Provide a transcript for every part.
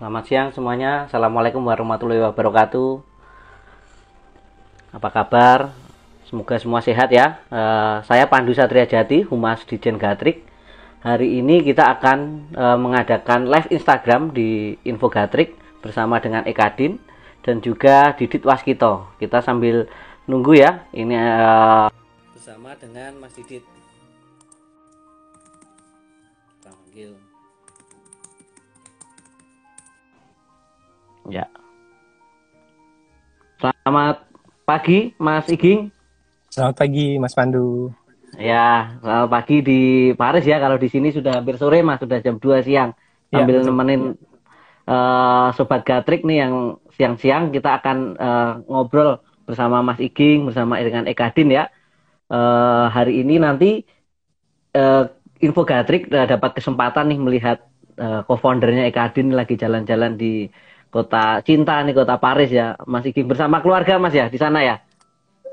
Selamat siang semuanya. Assalamualaikum warahmatullahi wabarakatuh. Apa kabar? Semoga semua sehat ya. Saya Pandu Satria Jati, Humas Dijen Gatrik. Hari ini kita akan mengadakan live Instagram di Info Gatrik bersama dengan Ekadin dan juga Didit Waskito. Kita sambil nunggu ya. Ini bersama dengan Mas Didit. Panggil. Ya. Selamat pagi, Mas Iging. Selamat pagi, Mas Pandu. Ya, selamat pagi di Paris ya. Kalau di sini sudah hampir sore, Mas. Sudah jam 2 siang. Ya, Sambil betul. nemenin Sobat Gatrik nih yang siang-siang, kita akan ngobrol bersama Mas Iging, bersama dengan Ekadin ya. Hari ini nanti uh, Info Gatrik dapat kesempatan nih melihat co-foundernya Ekadin lagi jalan-jalan di kota cinta nih, kota Paris ya, Mas Iging, bersama keluarga Mas ya di sana ya.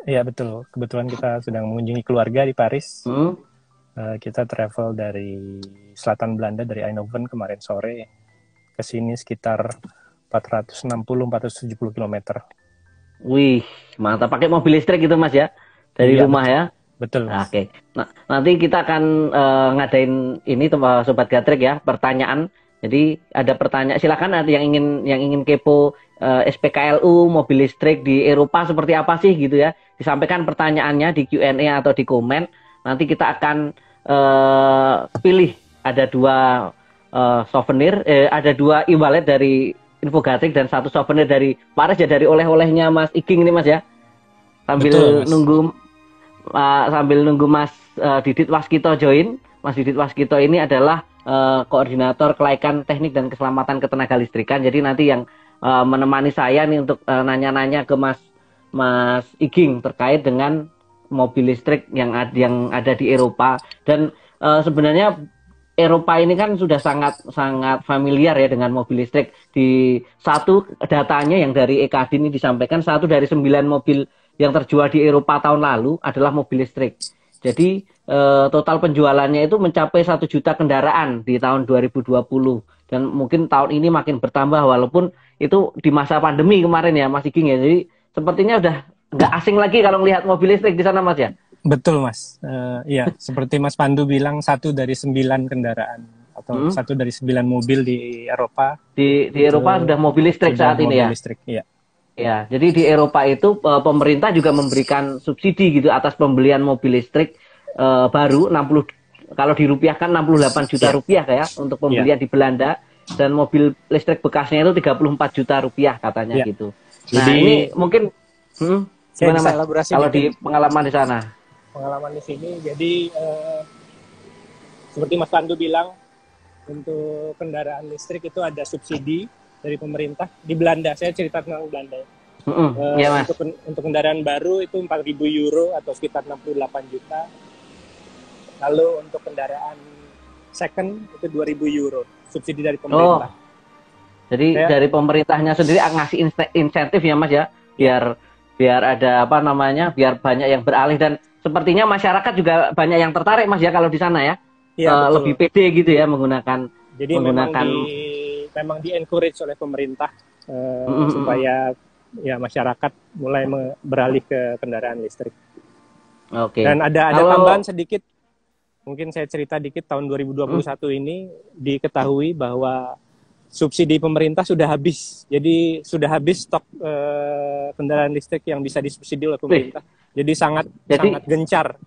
Ya, betul. Kebetulan kita sedang mengunjungi keluarga di Paris. Kita travel dari selatan Belanda, dari Eindhoven kemarin sore. Ke sini sekitar 460-470 km. Wih, mantap. Pakai mobil listrik gitu Mas ya, dari Iya, rumah betul. ya. Betul, Mas. Oke. Nah, nanti kita akan ngadain ini Sobat Gatrik ya, pertanyaan. Jadi ada pertanyaan, silakan ada yang ingin kepo SPKLU mobil listrik di Eropa seperti apa sih gitu ya. Disampaikan pertanyaannya di Q&A atau di komen. Nanti kita akan pilih ada dua souvenir, ada dua e-wallet dari Info Gatrik dan satu souvenir dari Paris ya, dari oleh-olehnya Mas Iging ini Mas ya. Betul, Sambil Mas. nunggu Mas Didit Waskito join. Mas Didit Waskito ini adalah koordinator kelaikan teknik dan keselamatan ketenaga listrikan. Jadi nanti yang menemani saya nih untuk nanya-nanya ke Mas Iging terkait dengan mobil listrik yang ada di Eropa. Dan sebenarnya Eropa ini kan sudah sangat familiar ya dengan mobil listrik. Di satu datanya yang dari Ekadin ini disampaikan, 1 dari 9 mobil yang terjual di Eropa tahun lalu adalah mobil listrik. Jadi total penjualannya itu mencapai 1 juta kendaraan di tahun 2020, dan mungkin tahun ini makin bertambah walaupun itu di masa pandemi kemarin ya Mas Iging ya. Jadi sepertinya udah nggak asing lagi kalau melihat mobil listrik di sana Mas ya. Betul, Mas. Iya, seperti Mas Pandu bilang, 1 dari 9 kendaraan atau 1 dari 9 mobil di Eropa Di itu Eropa sudah mobil listrik sudah saat ini mobil ya. listrik. Iya. Ya, jadi di Eropa itu pemerintah juga memberikan subsidi gitu atas pembelian mobil listrik baru 60, kalau dirupiahkan 68 juta Iya. rupiah kayak untuk Iya. pembelian di Belanda, dan mobil listrik bekasnya itu 34 juta rupiah katanya Iya. gitu. Nah, Jadi ini mungkin saya gimana bisa Mas? elaborasi Kalau dikit. di pengalaman di sana. Pengalaman di sini. Jadi seperti Mas Pandu bilang, untuk kendaraan listrik itu ada subsidi dari pemerintah di Belanda. Saya cerita tentang Belanda. Ya Mas. Untuk kendaraan baru itu 4.000 euro atau sekitar 68 juta. Lalu untuk kendaraan second itu 2.000 euro subsidi dari pemerintah. Jadi dari pemerintahnya sendiri ngasih insentif ya Mas ya, biar ada apa namanya, biar banyak yang beralih, dan sepertinya masyarakat juga banyak yang tertarik Mas ya kalau di sana ya. Iya, Lebih pede gitu ya menggunakan. Jadi memang di encourage oleh pemerintah supaya ya masyarakat mulai beralih ke kendaraan listrik. Oke. Dan ada tambahan sedikit, mungkin saya cerita dikit. Tahun 2021 ini diketahui bahwa subsidi pemerintah sudah habis. Jadi sudah habis stok kendaraan listrik yang bisa disubsidi oleh pemerintah. Jadi sangat gencar.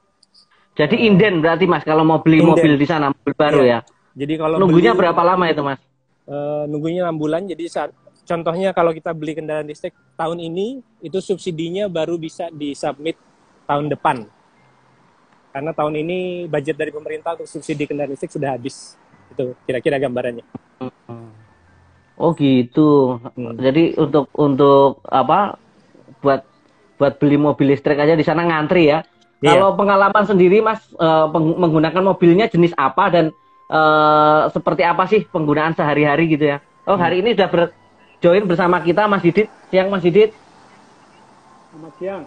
Jadi inden berarti Mas kalau mau beli mobil di sana, mobil baru ya. Jadi kalau nunggunya berapa lama itu Mas? Nunggunya 6 bulan. Jadi contohnya kalau kita beli kendaraan listrik tahun ini, itu subsidinya baru bisa disubmit tahun depan. Karena tahun ini budget dari pemerintah untuk subsidi kendaraan listrik sudah habis. Itu kira-kira gambarannya. Oh gitu. Jadi untuk apa? Buat beli mobil listrik aja di sana ngantri ya. Iya. Kalau pengalaman sendiri Mas menggunakan mobilnya jenis apa dan seperti apa sih penggunaan sehari-hari gitu ya? Oh, hari ini sudah join bersama kita Mas Didit. Siang Mas Didit. Selamat siang.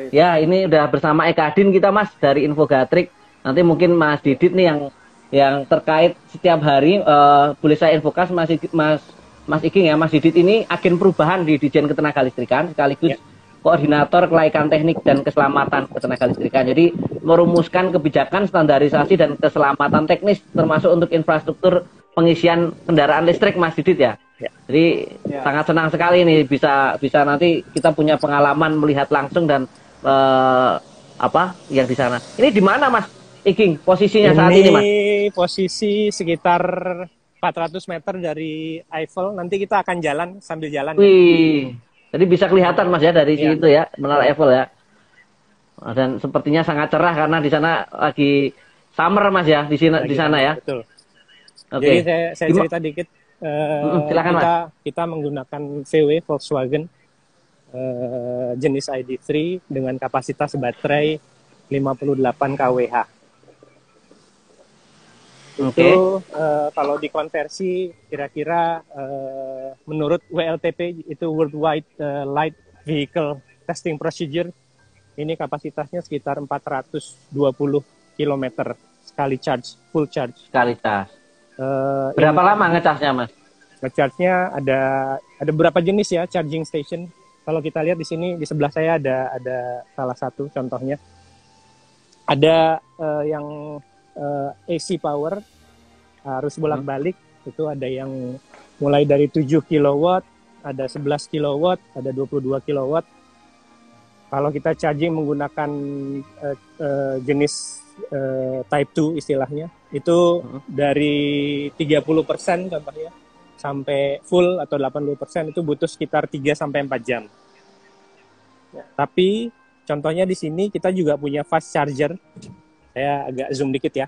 Ya, ini udah bersama Ekadin kita Mas dari Info Gatrik. Nanti mungkin Mas Didit nih yang terkait setiap hari boleh saya infokan Mas Iging ya, Mas Didit ini agen perubahan di Ditjen Ketenagalistrikan sekaligus koordinator kelaikan teknik dan keselamatan ketenagalistrikan. Jadi merumuskan kebijakan standarisasi dan keselamatan teknis termasuk untuk infrastruktur pengisian kendaraan listrik, Mas Didit ya. Jadi sangat senang sekali nih bisa nanti kita punya pengalaman melihat langsung dan apa yang di sana. Ini di mana Mas Iging posisinya saat ini Mas? Ini posisi sekitar 400 meter dari Eiffel. Nanti kita akan jalan sambil jalan. Wih, jadi bisa kelihatan Mas ya dari situ ya, Menara Eiffel ya. Dan sepertinya sangat cerah karena di sana lagi summer Mas ya, di sana ya. Betul. Oke. Jadi saya cerita dikit. Silakan Mas. Kita menggunakan VW Volkswagen jenis ID3 dengan kapasitas baterai 58 kWh. Itu kalau dikonversi kira-kira menurut WLTP itu Worldwide Light Vehicle Testing Procedure, ini kapasitasnya sekitar 420 km sekali charge, full charge. Sekali charge. Berapa lama ngecasnya Mas? Ngecharge-nya ada beberapa jenis ya charging station. Kalau kita lihat di sini di sebelah saya ada salah satu contohnya. Ada yang AC power harus bolak-balik, itu ada yang mulai dari 7 kW, ada 11 kW, ada 22 kW. Kalau kita charging menggunakan jenis Type 2 istilahnya, itu dari 30% contohnya sampai full atau 80% itu butuh sekitar 3-4 jam. Tapi contohnya di sini kita juga punya fast charger. Saya agak zoom dikit ya.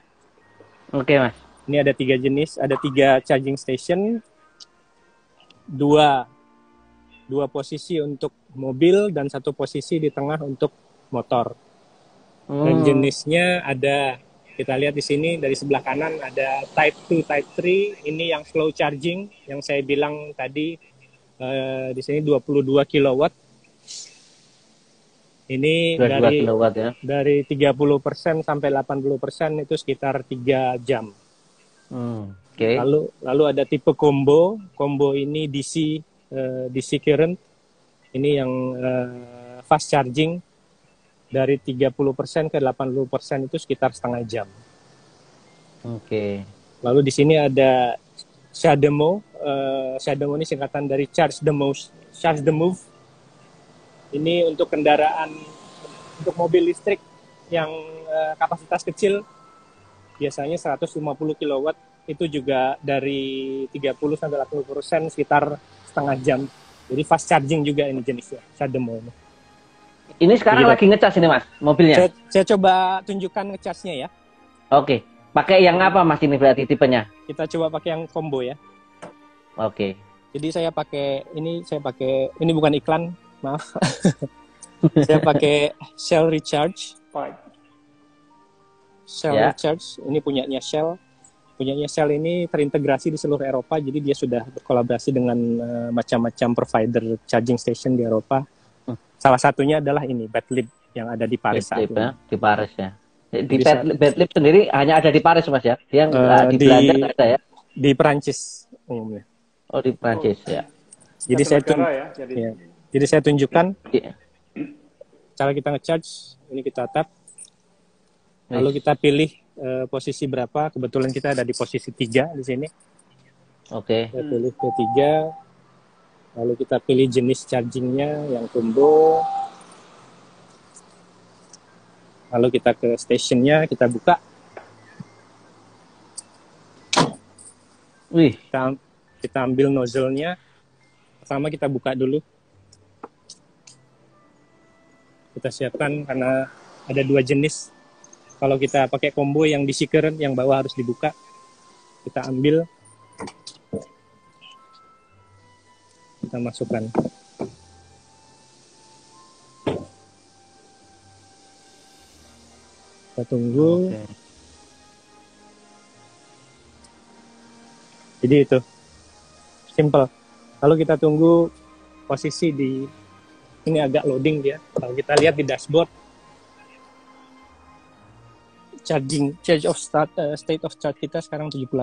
Oke Mas. Ini ada 3 jenis, ada 3 charging station, dua posisi untuk mobil dan 1 posisi di tengah untuk motor. Dan jenisnya ada, kita lihat di sini dari sebelah kanan ada Type 2, Type 3. Ini yang slow charging, yang saya bilang tadi di sini 22 kW. Ini dari 30% sampai 80% itu sekitar 3 jam. Okay. Lalu ada tipe combo ini DC current. Ini yang fast charging dari 30% ke 80% itu sekitar setengah jam. Oke. Lalu di sini ada CHAdeMO. CHAdeMO ini singkatan dari Charge the Move. Ini untuk kendaraan, untuk mobil listrik yang kapasitas kecil, biasanya 150 kW, itu juga dari 30-80% sekitar setengah jam. Jadi fast charging juga ini jenisnya, CHAdeMO ini. Ini sekarang lagi ngecas ini Mas, mobilnya? Saya coba tunjukkan ngecasnya ya. Oke, pakai yang apa Mas ini berarti tipenya? Kita coba pakai yang combo ya. Oke. Jadi saya pakai, ini bukan iklan, maaf. Saya pakai Shell Recharge. Recharge, ini punyanya Shell. Punyanya Shell ini terintegrasi di seluruh Eropa, jadi dia sudah berkolaborasi dengan macam-macam provider charging station di Eropa. Salah satunya adalah ini, Bedlib, yang ada di Paris saat ini. Di Paris ya. Di Bedlib sendiri hanya ada di Paris Mas ya? Dia di Belanda nggak ada ya? Di Perancis umumnya. Oh di Perancis ya. Jadi saya tunjukkan cara kita nge-charge. Ini kita tap. Lalu kita pilih posisi berapa. Kebetulan kita ada di posisi 3 di sini. Oke. Kita pilih ke 3. Lalu kita pilih jenis chargingnya yang combo. Lalu kita ke stationnya, kita buka. Kita ambil nozzle-nya. Pertama kita buka dulu. Kita siapkan karena ada 2 jenis. Kalau kita pakai combo yang DC current, yang bawah harus dibuka. Kita ambil. Kita masukkan. Kita tunggu. Okay. Jadi itu simple. Lalu kita tunggu posisi di ini agak loading dia. Kalau kita lihat di dashboard, state of charge kita sekarang 78%.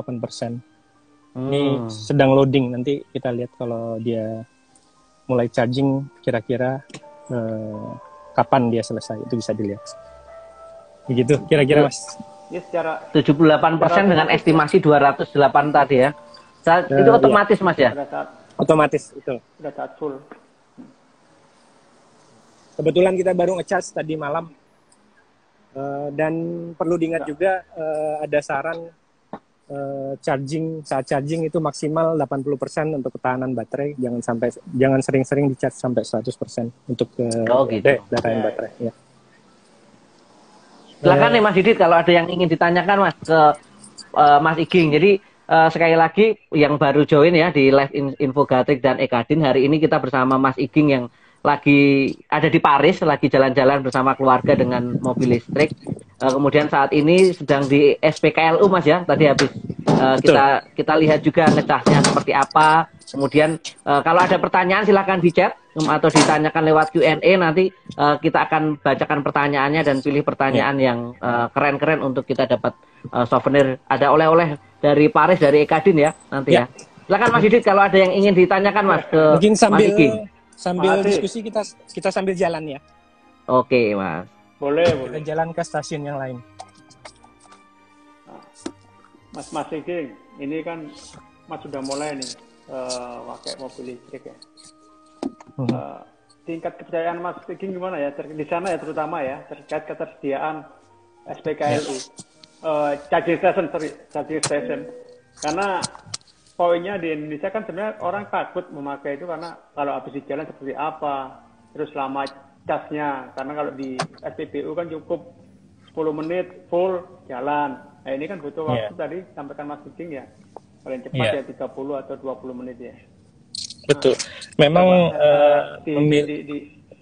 Ini sedang loading, nanti kita lihat kalau dia mulai charging kira-kira kapan dia selesai, itu bisa dilihat. Begitu kira-kira Mas. Ya, secara 78% dengan estimasi 208 tadi ya. Itu otomatis Mas ya? pada saat Otomatis itu. pada saat full. Kebetulan kita baru ngecas tadi malam. Dan perlu diingat juga ada saran saat charging itu maksimal 80% untuk ketahanan baterai, jangan sering-sering di-charge sampai 100% untuk gitu. datakan baterai ya. Silakan nih Mas Didit kalau ada yang ingin ditanyakan Mas ke Mas Iging. Jadi sekali lagi yang baru join ya di live info Gatrik dan Ekadin, hari ini kita bersama Mas Iging yang lagi ada di Paris, lagi jalan-jalan bersama keluarga dengan mobil listrik. Kemudian saat ini sedang di SPKLU Mas ya, tadi habis kita lihat juga ngecasnya seperti apa. Kemudian kalau ada pertanyaan silahkan di chat atau ditanyakan lewat Q&A, nanti kita akan bacakan pertanyaannya dan pilih pertanyaan yang keren-keren untuk kita dapat souvenir. Ada oleh-oleh dari Paris, dari Ekadin ya nanti ya. Silakan Mas Didit kalau ada yang ingin ditanyakan Mas ke mungkin Mas Iging. Sambil diskusi kita sambil jalan ya. Oke, Mas. Boleh. Kita jalan ke stasiun yang lain. Mas Iging, ini kan Mas sudah mulai nih pakai mobil listrik ya. Tingkat kepercayaan Mas Iging gimana ya di sana ya, terutama ya terkait ketersediaan SPKLU, charging station. Karena poinnya di Indonesia kan sebenarnya orang takut memakai itu karena kalau habis di jalan seperti apa, terus lama casnya, karena kalau di SPBU kan cukup 10 menit full jalan. Nah ini kan butuh waktu tadi sampaikan Mas Iging ya, paling cepat ya 30 atau 20 menit ya. Betul. Memang di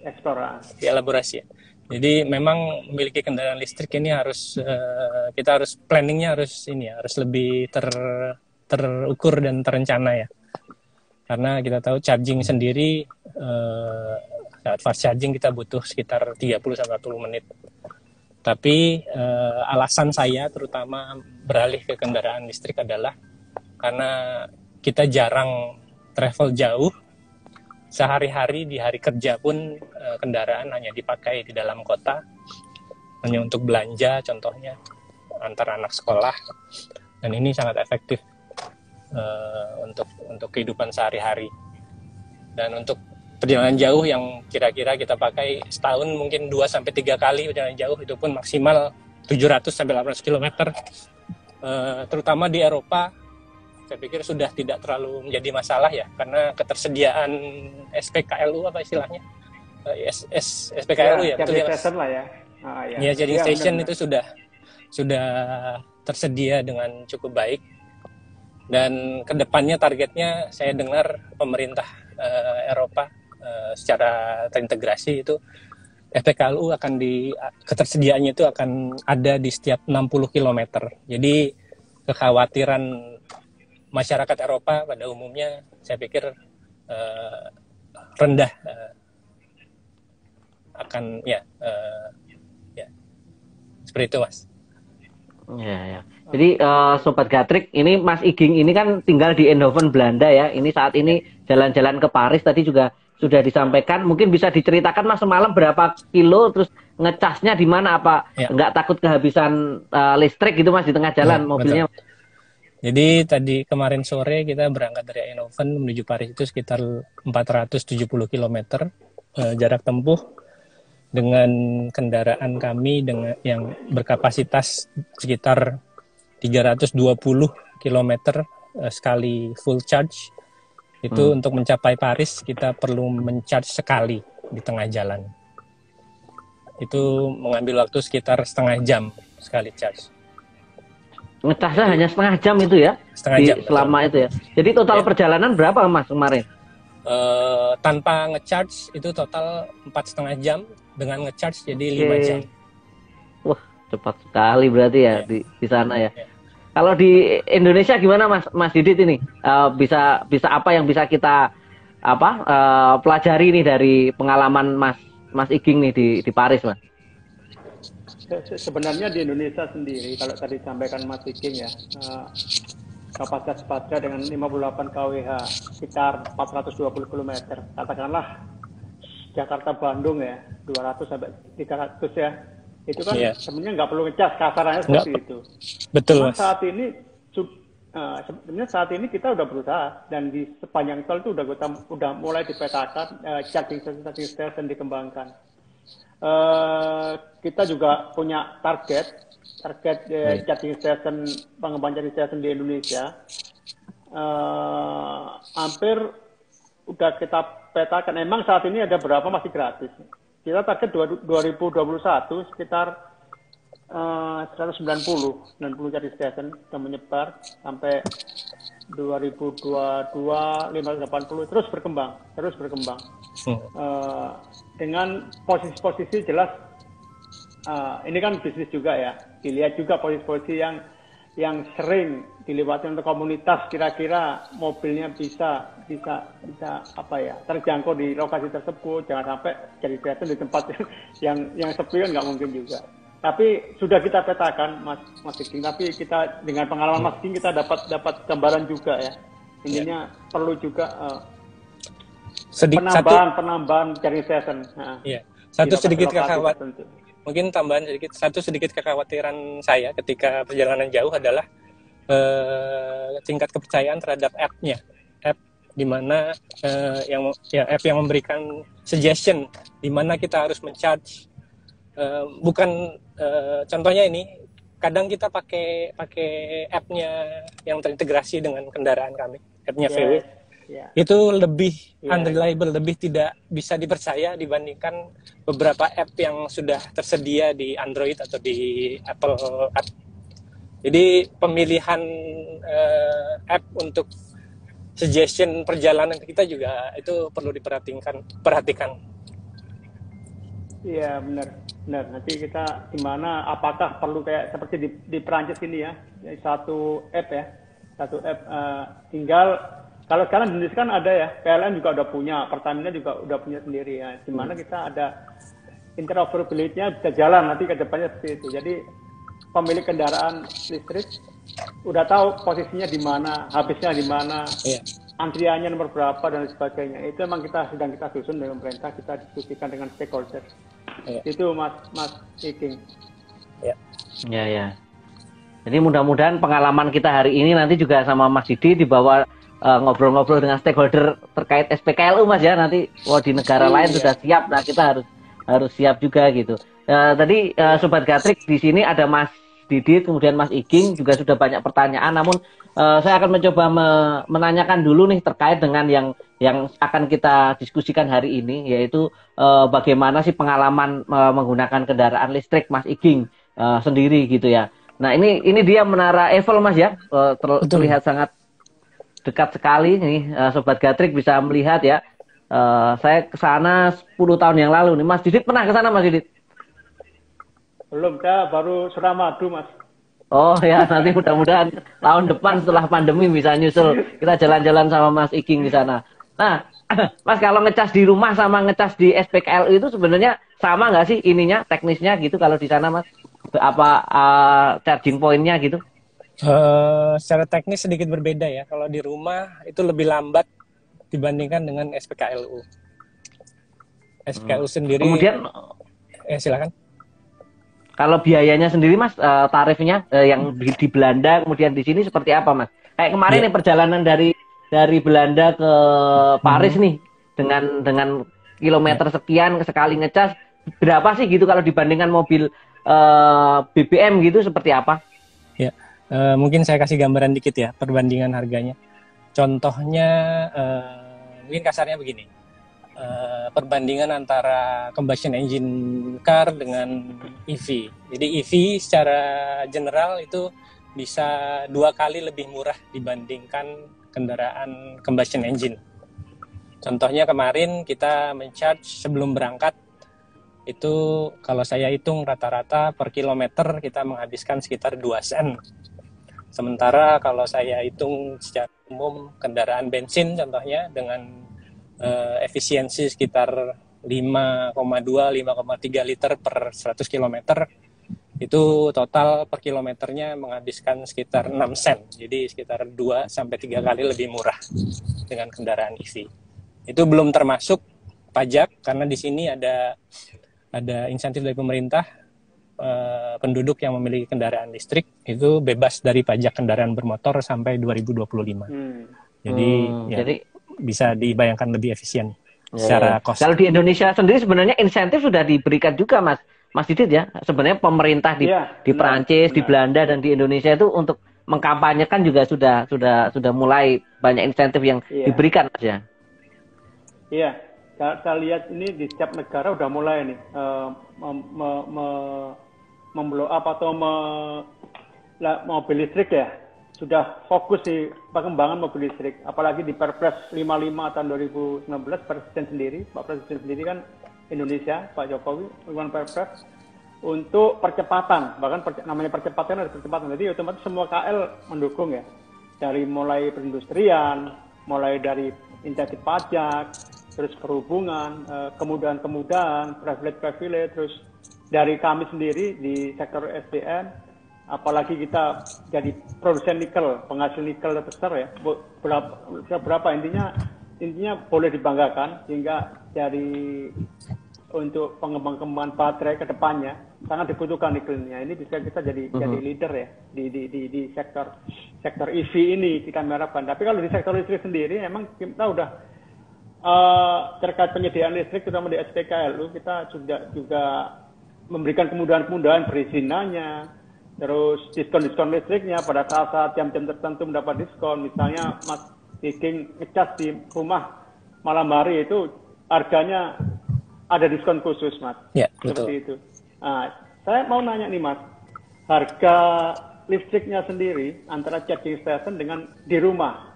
eksplor dielaborasi ya. Jadi memang memiliki kendaraan listrik ini harus kita harus planningnya harus lebih terukur dan terencana ya, karena kita tahu charging sendiri saat fast charging kita butuh sekitar 30-40 menit, tapi alasan saya terutama beralih ke kendaraan listrik adalah karena kita jarang travel jauh, sehari-hari di hari kerja pun kendaraan hanya dipakai di dalam kota, hanya untuk belanja contohnya antar anak sekolah, dan ini sangat efektif untuk kehidupan sehari-hari. Dan untuk perjalanan jauh yang kira-kira kita pakai setahun mungkin 2-3 kali perjalanan jauh, itu pun maksimal 700-800 km, terutama di Eropa, saya pikir sudah tidak terlalu menjadi masalah ya, karena ketersediaan SPKLU apa istilahnya, SPKLU ya, charging station lah ya. Ya, charging station itu sudah tersedia dengan cukup baik. Dan kedepannya targetnya saya dengar pemerintah Eropa secara terintegrasi itu SPKLU ketersediaannya itu akan ada di setiap 60 km. Jadi kekhawatiran masyarakat Eropa pada umumnya saya pikir rendah akan seperti itu Mas. Ya. Jadi Sobat Gatrik, ini Mas Iging ini kan tinggal di Eindhoven, Belanda ya. Ini saat ini jalan-jalan ke Paris, tadi juga sudah disampaikan. Mungkin bisa diceritakan Mas semalam berapa kilo, terus ngecasnya di mana, apa nggak takut kehabisan listrik gitu Mas di tengah jalan mobilnya? Betul. Jadi tadi kemarin sore kita berangkat dari Eindhoven menuju Paris itu sekitar 470 km jarak tempuh dengan kendaraan kami yang berkapasitas sekitar 320 km sekali full charge. Itu untuk mencapai Paris kita perlu mencharge sekali di tengah jalan. Itu mengambil waktu sekitar setengah jam sekali charge. Ngecasnya hanya setengah jam itu ya? Setengah jam. Selama itu ya. Jadi total perjalanan berapa Mas kemarin? Tanpa ngecharge itu total 4,5 jam, dengan ngecharge jadi 5 jam. Wah, cepat sekali berarti ya di sana ya. Kalau di Indonesia gimana Mas Didit ini? Bisa apa yang bisa kita pelajari nih dari pengalaman Mas Iging nih di Paris Mas? Sebenarnya di Indonesia sendiri, kalau tadi disampaikan Mas Viking ya, kapasitas baterai dengan 58 kWh, sekitar 420 km. Katakanlah Jakarta Bandung ya, 200 sampai 300 ya. Itu kan sebenarnya nggak perlu ngecas, kasarannya seperti itu. Betul, Mas. Sebenarnya saat ini kita udah berusaha, dan di sepanjang tol itu udah mulai dipetakan, charging station dikembangkan. Kita juga punya target charging station, pengembangan charging station di Indonesia. Hampir udah kita petakan. Emang saat ini ada berapa masih gratis. Kita target 2021 sekitar 190 charging station sudah menyebar, sampai 2022 580, terus berkembang. Dengan posisi-posisi jelas, ini kan bisnis juga ya, dilihat juga posisi-posisi yang sering dilewati untuk komunitas, kira-kira mobilnya bisa apa ya, terjangkau di lokasi tersebut. Jangan sampai jadi station di tempat yang sepi kan nggak mungkin juga. Tapi sudah kita petakan, Mas Viking. Tapi kita dengan pengalaman Mas Viking, kita dapat gambaran juga ya. Intinya perlu juga penambahan charging station. Iya. Mungkin tambahan sedikit kekhawatiran saya ketika perjalanan jauh adalah tingkat kepercayaan terhadap app-nya. App di mana app yang memberikan suggestion di mana kita harus men-charge. Contohnya ini, kadang kita pakai app-nya yang terintegrasi dengan kendaraan kami, app-nya VW. Itu lebih unreliable, lebih tidak bisa dipercaya dibandingkan beberapa app yang sudah tersedia di Android atau di Apple App. Jadi pemilihan app untuk suggestion perjalanan kita juga itu perlu perhatikan. Iya, benar. Nanti kita gimana? Apakah perlu kayak seperti di Perancis ini ya, satu app. Tinggal kalau sekarang di Indonesia kan ada ya, PLN juga udah punya, Pertamina juga udah punya sendiri ya. Gimana kita ada interoperability-nya bisa jalan nanti ke depannya seperti itu. Jadi pemilik kendaraan listrik udah tahu posisinya di mana, habisnya di mana, antriannya nomor berapa dan sebagainya. Itu memang sedang kita susun dengan pemerintah, kita diskusikan dengan stakeholder. Itu Mas Viking. Ya. Jadi mudah-mudahan pengalaman kita hari ini nanti juga sama Mas Didi dibawa ngobrol-ngobrol dengan stakeholder terkait SPKLU, Mas ya. Nanti di negara lain sudah siap, nah kita harus siap juga gitu. Tadi Sobat Gatrik di sini ada Mas Didit, kemudian Mas Iging juga sudah banyak pertanyaan. Namun saya akan mencoba menanyakan dulu nih terkait dengan yang akan kita diskusikan hari ini, yaitu bagaimana sih pengalaman menggunakan kendaraan listrik Mas Iging sendiri gitu ya. Nah ini dia Menara Eiffel, Mas ya, terlihat sangat dekat sekali nih. Sobat Gatrik bisa melihat ya. Saya ke sana 10 tahun yang lalu nih. Mas Didit pernah ke sana, Mas Didit? Belum, saya baru Suramadu, Mas. Oh ya, nanti mudah-mudahan tahun depan setelah pandemi bisa nyusul kita jalan-jalan sama Mas Iging di sana. Nah, Mas, kalau ngecas di rumah sama ngecas di SPKLU itu sebenarnya sama nggak sih ininya, teknisnya gitu kalau di sana, Mas? Apa charging point-nya gitu? Secara teknis sedikit berbeda ya. Kalau di rumah itu lebih lambat dibandingkan dengan SPKLU. SPKLU sendiri. Kemudian, silakan. Kalau biayanya sendiri, Mas, tarifnya yang di Belanda kemudian di sini seperti apa, Mas? Kayak kemarin nih perjalanan dari Belanda ke Paris nih dengan kilometer sekian sekali ngecas, berapa sih gitu kalau dibandingkan mobil BBM gitu, seperti apa? Ya, mungkin saya kasih gambaran dikit ya perbandingan harganya. Contohnya mungkin kasarnya begini. Perbandingan antara combustion engine car dengan EV. Jadi EV secara general itu bisa 2 kali lebih murah dibandingkan kendaraan combustion engine. Contohnya kemarin kita men-charge sebelum berangkat itu kalau saya hitung rata-rata per kilometer kita menghabiskan sekitar 2 sen. Sementara kalau saya hitung secara umum kendaraan bensin contohnya dengan efisiensi sekitar 5,2-5,3 liter per 100 km Itu total per kilometernya menghabiskan sekitar 6 sen. Jadi sekitar 2 sampai 3 kali lebih murah dengan kendaraan EV. Itu belum termasuk pajak, karena di sini ada insentif dari pemerintah. Penduduk yang memiliki kendaraan listrik itu bebas dari pajak kendaraan bermotor sampai 2025. Jadi bisa dibayangkan lebih efisien secara cost. Kalau di Indonesia sendiri sebenarnya insentif sudah diberikan juga, Mas Didit ya. Sebenarnya pemerintah di Perancis, di Belanda dan di Indonesia itu untuk mengkampanyekan juga sudah mulai banyak insentif yang diberikan, Mas ya. Iya, saya lihat ini di setiap negara udah mulai nih memblow up atau mobil listrik ya. Sudah fokus di pengembangan mobil listrik, apalagi di Perpres 55 tahun 2019 Pak Presiden sendiri kan Indonesia, Pak Jokowi mengeluarkan Perpres untuk percepatan, bahkan namanya percepatan ada percepatan, jadi otomatis semua KL mendukung ya, dari mulai perindustrian, mulai dari insentif pajak, terus perhubungan, kemudahan-kemudahan, privilege, terus dari kami sendiri di sektor SDM, apalagi kita jadi produsen nikel, penghasil nikel terbesar ya, berapa intinya boleh dibanggakan, sehingga dari untuk pengembangan baterai ke depannya sangat dibutuhkan nikelnya. Ini bisa kita jadi leader ya di sektor EV ini kita harapkan. Tapi kalau di sektor listrik sendiri, emang kita udah terkait penyediaan listrik terutama di SPKLU, kita juga memberikan kemudahan-kemudahan perizinannya, terus diskon listriknya pada saat-saat jam-jam tertentu mendapat diskon. Misalnya Mas bikin ngecas di rumah malam hari itu harganya ada diskon khusus, Mas. Ya, seperti itu. Nah, saya mau nanya nih, Mas, harga listriknya sendiri antara charging station dengan di rumah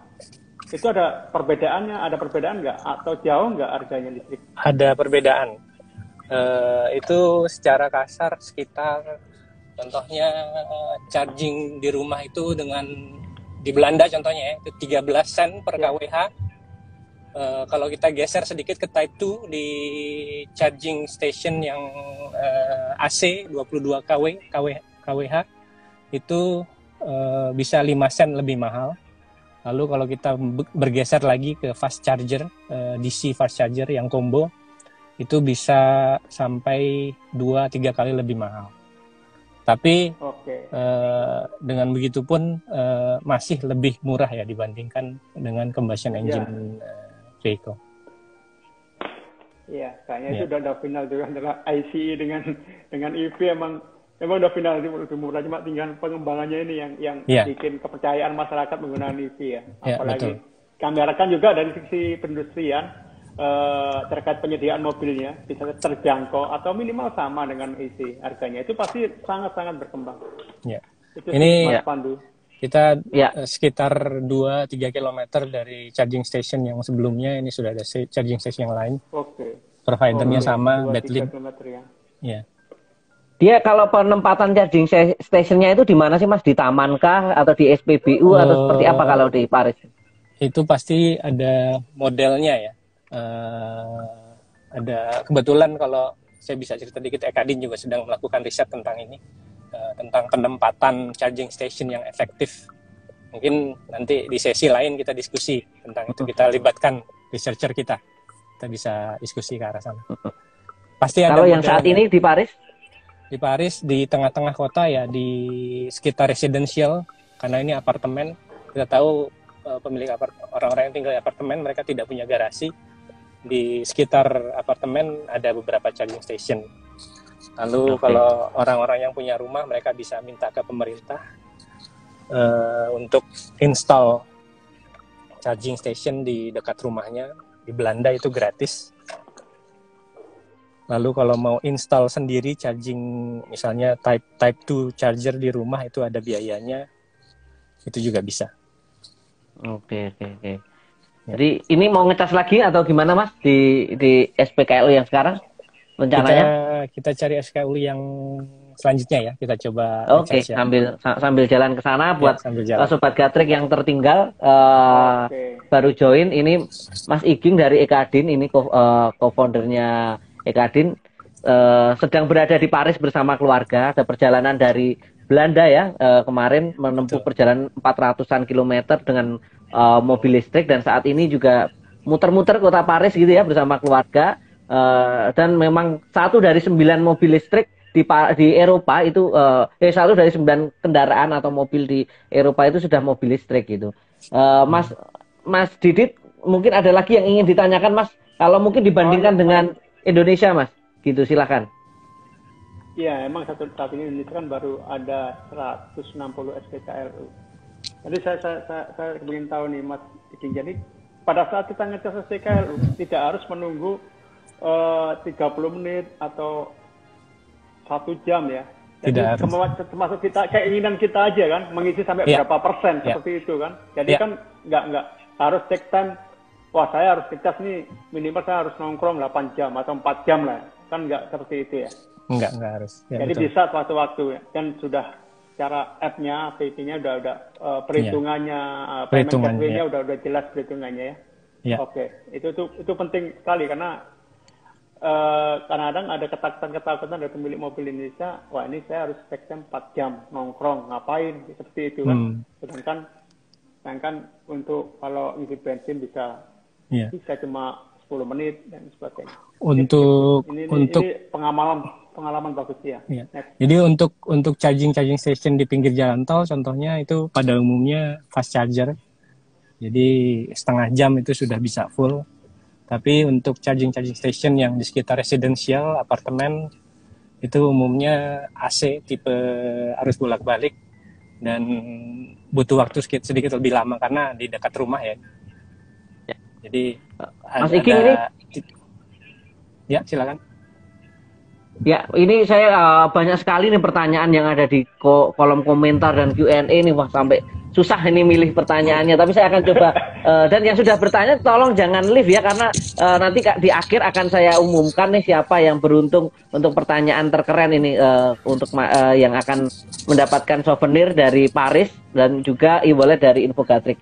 itu ada perbedaan nggak atau jauh nggak harganya listrik? Ada perbedaan. Itu secara kasar sekitar, contohnya charging di rumah itu di Belanda contohnya ya, itu 13 sen per kWh. Kalau kita geser sedikit ke Type 2 di charging station yang AC 22 kWh itu bisa 5 sen lebih mahal. Lalu kalau kita bergeser lagi ke fast charger, DC fast charger yang combo, itu bisa sampai 2-3 kali lebih mahal. Tapi dengan begitu pun masih lebih murah ya dibandingkan dengan combustion engine vehicle. Iya, kayaknya itu udah final juga antara ICE dengan EV emang udah final lebih murah, cuma tinggal pengembangannya ini yang bikin kepercayaan masyarakat menggunakan EV ya. Apalagi kami harapkan juga dari sisi perindustrian terkait penyediaan mobilnya bisa terjangkau atau minimal sama dengan EV harganya, itu pasti sangat-sangat berkembang. Ya. Itu ini Mas Pandu. Kita sekitar 2-3 km dari charging station yang sebelumnya, ini sudah ada charging station yang lain. Providernya sama, Betlib. Ya. Dia kalau penempatan charging stationnya itu di mana sih, Mas? Di taman kah atau di SPBU atau seperti apa kalau di Paris? Itu pasti ada modelnya ya. Ada kebetulan, kalau saya bisa cerita dikit, Ekadin juga sedang melakukan riset tentang ini, tentang penempatan charging station yang efektif. Mungkin nanti di sesi lain kita diskusi tentang itu, kita libatkan researcher kita bisa diskusi ke arah sana. Pasti ada. Kalau yang saat ini di Paris? Di Paris, di tengah-tengah kota ya, di sekitar residential, karena ini apartemen. Kita tahu pemilik orang-orang yang tinggal di apartemen, mereka tidak punya garasi. Di sekitar apartemen ada beberapa charging station. Lalu kalau orang-orang yang punya rumah, mereka bisa minta ke pemerintah untuk install charging station di dekat rumahnya. Di Belanda itu gratis. Lalu kalau mau install sendiri charging, misalnya type 2 charger di rumah, itu ada biayanya. Itu juga bisa. Oke. Jadi ini mau ngecas lagi atau gimana, Mas, di SPKLU yang sekarang rencananya? Kita cari SPKLU yang selanjutnya ya, kita coba. Oke, sambil jalan ke sana buat sobat Gatrik yang tertinggal baru join, ini Mas Iging dari Ekadin, ini co-foundernya Ekadin. sedang berada di Paris bersama keluarga. Ada perjalanan dari Belanda ya, kemarin menempuh perjalanan 400-an kilometer dengan mobil listrik, dan saat ini juga muter-muter kota Paris gitu ya bersama keluarga. Dan memang 1 dari 9 mobil listrik di Eropa itu, 1 dari 9 kendaraan atau mobil di Eropa itu sudah mobil listrik gitu. Mas Didit, mungkin ada lagi yang ingin ditanyakan Mas, kalau mungkin dibandingkan dengan Indonesia Mas, gitu silakan. Iya, emang saat ini Indonesia kan baru ada 160 SPKLU. Jadi saya ingin tahu nih Mas Iking, jadi pada saat kita ngecas SPKLU tidak harus menunggu 30 menit atau 1 jam ya. Jadi termasuk kita keinginan kita aja kan, mengisi sampai berapa persen seperti itu kan. Jadi kan nggak harus take time. Wah, saya harus ngecas nih, minimal saya harus nongkrong 8 jam atau 4 jam lah. Kan nggak seperti itu ya. Enggak harus. Ya, jadi betul. Bisa suatu-waktu ya. Dan sudah cara app-nya, APP-nya udah perhitungannya, payment gateway-nya udah jelas perhitungannya ya. Oke, itu penting sekali karena kadang-kadang ada ketakutan dari pemilik mobil Indonesia, wah ini saya harus take time 4 jam nongkrong, ngapain, seperti itu kan. Sedangkan untuk kalau ngisi bensin bisa cuma 10 menit dan sebagainya. Ini pengalaman bagus ya. Jadi untuk charging station di pinggir jalan tol contohnya itu pada umumnya fast charger. Jadi setengah jam itu sudah bisa full. Tapi untuk charging station yang di sekitar residential, apartemen, itu umumnya AC tipe arus bolak-balik dan butuh waktu sedikit lebih lama karena di dekat rumah ya. Jadi Mas Iking ini? Ya, silakan. Ya, ini saya banyak sekali nih pertanyaan yang ada di kolom komentar dan Q&A nih, wah sampai susah ini milih pertanyaannya, tapi saya akan coba dan yang sudah bertanya tolong jangan leave ya, karena nanti di akhir akan saya umumkan nih siapa yang beruntung untuk pertanyaan terkeren ini, untuk yang akan mendapatkan souvenir dari Paris dan juga e-wallet dari Infogatrik.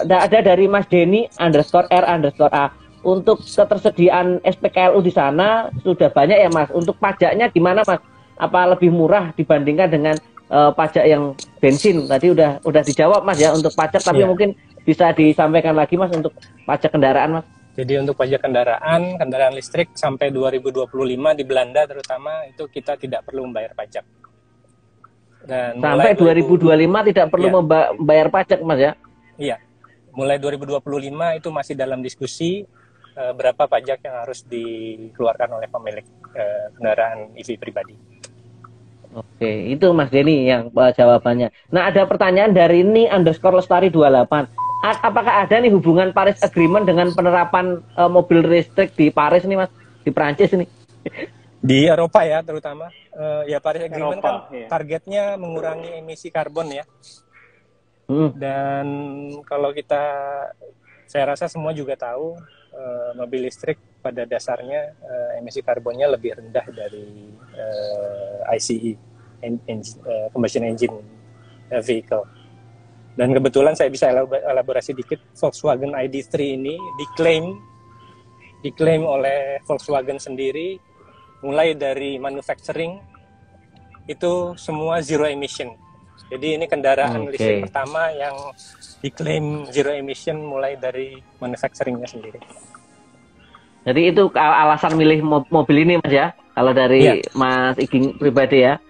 Ada dari Mas Denny _R_A. Untuk ketersediaan SPKLU di sana sudah banyak ya Mas. Untuk pajaknya gimana Mas? Apa lebih murah dibandingkan dengan pajak yang bensin? Tadi udah dijawab Mas ya untuk pajak, tapi mungkin bisa disampaikan lagi Mas untuk pajak kendaraan Mas. Jadi untuk pajak kendaraan listrik sampai 2025 di Belanda terutama itu kita tidak perlu membayar pajak. Dan sampai 2025 tidak perlu membayar pajak Mas ya? Iya. Mulai 2025 itu masih dalam diskusi berapa pajak yang harus dikeluarkan oleh pemilik kendaraan EV pribadi. Oke, itu Mas Denny yang jawabannya. Nah, ada pertanyaan dari ini _lestari28. Apakah ada nih hubungan Paris Agreement dengan penerapan mobil listrik di Paris nih Mas, di Prancis nih? Di Eropa ya terutama. Ya Paris Agreement kan targetnya mengurangi emisi karbon ya. Dan kalau saya rasa semua juga tahu mobil listrik pada dasarnya emisi karbonnya lebih rendah dari ICE, combustion engine vehicle. Dan kebetulan saya bisa elaborasi dikit, Volkswagen ID3 ini diklaim oleh Volkswagen sendiri, mulai dari manufacturing itu semua zero emission. Jadi ini kendaraan listrik pertama yang diklaim zero emission mulai dari manufacturingnya sendiri. Jadi itu alasan milih mobil ini Mas ya, kalau dari Mas Iging pribadi ya.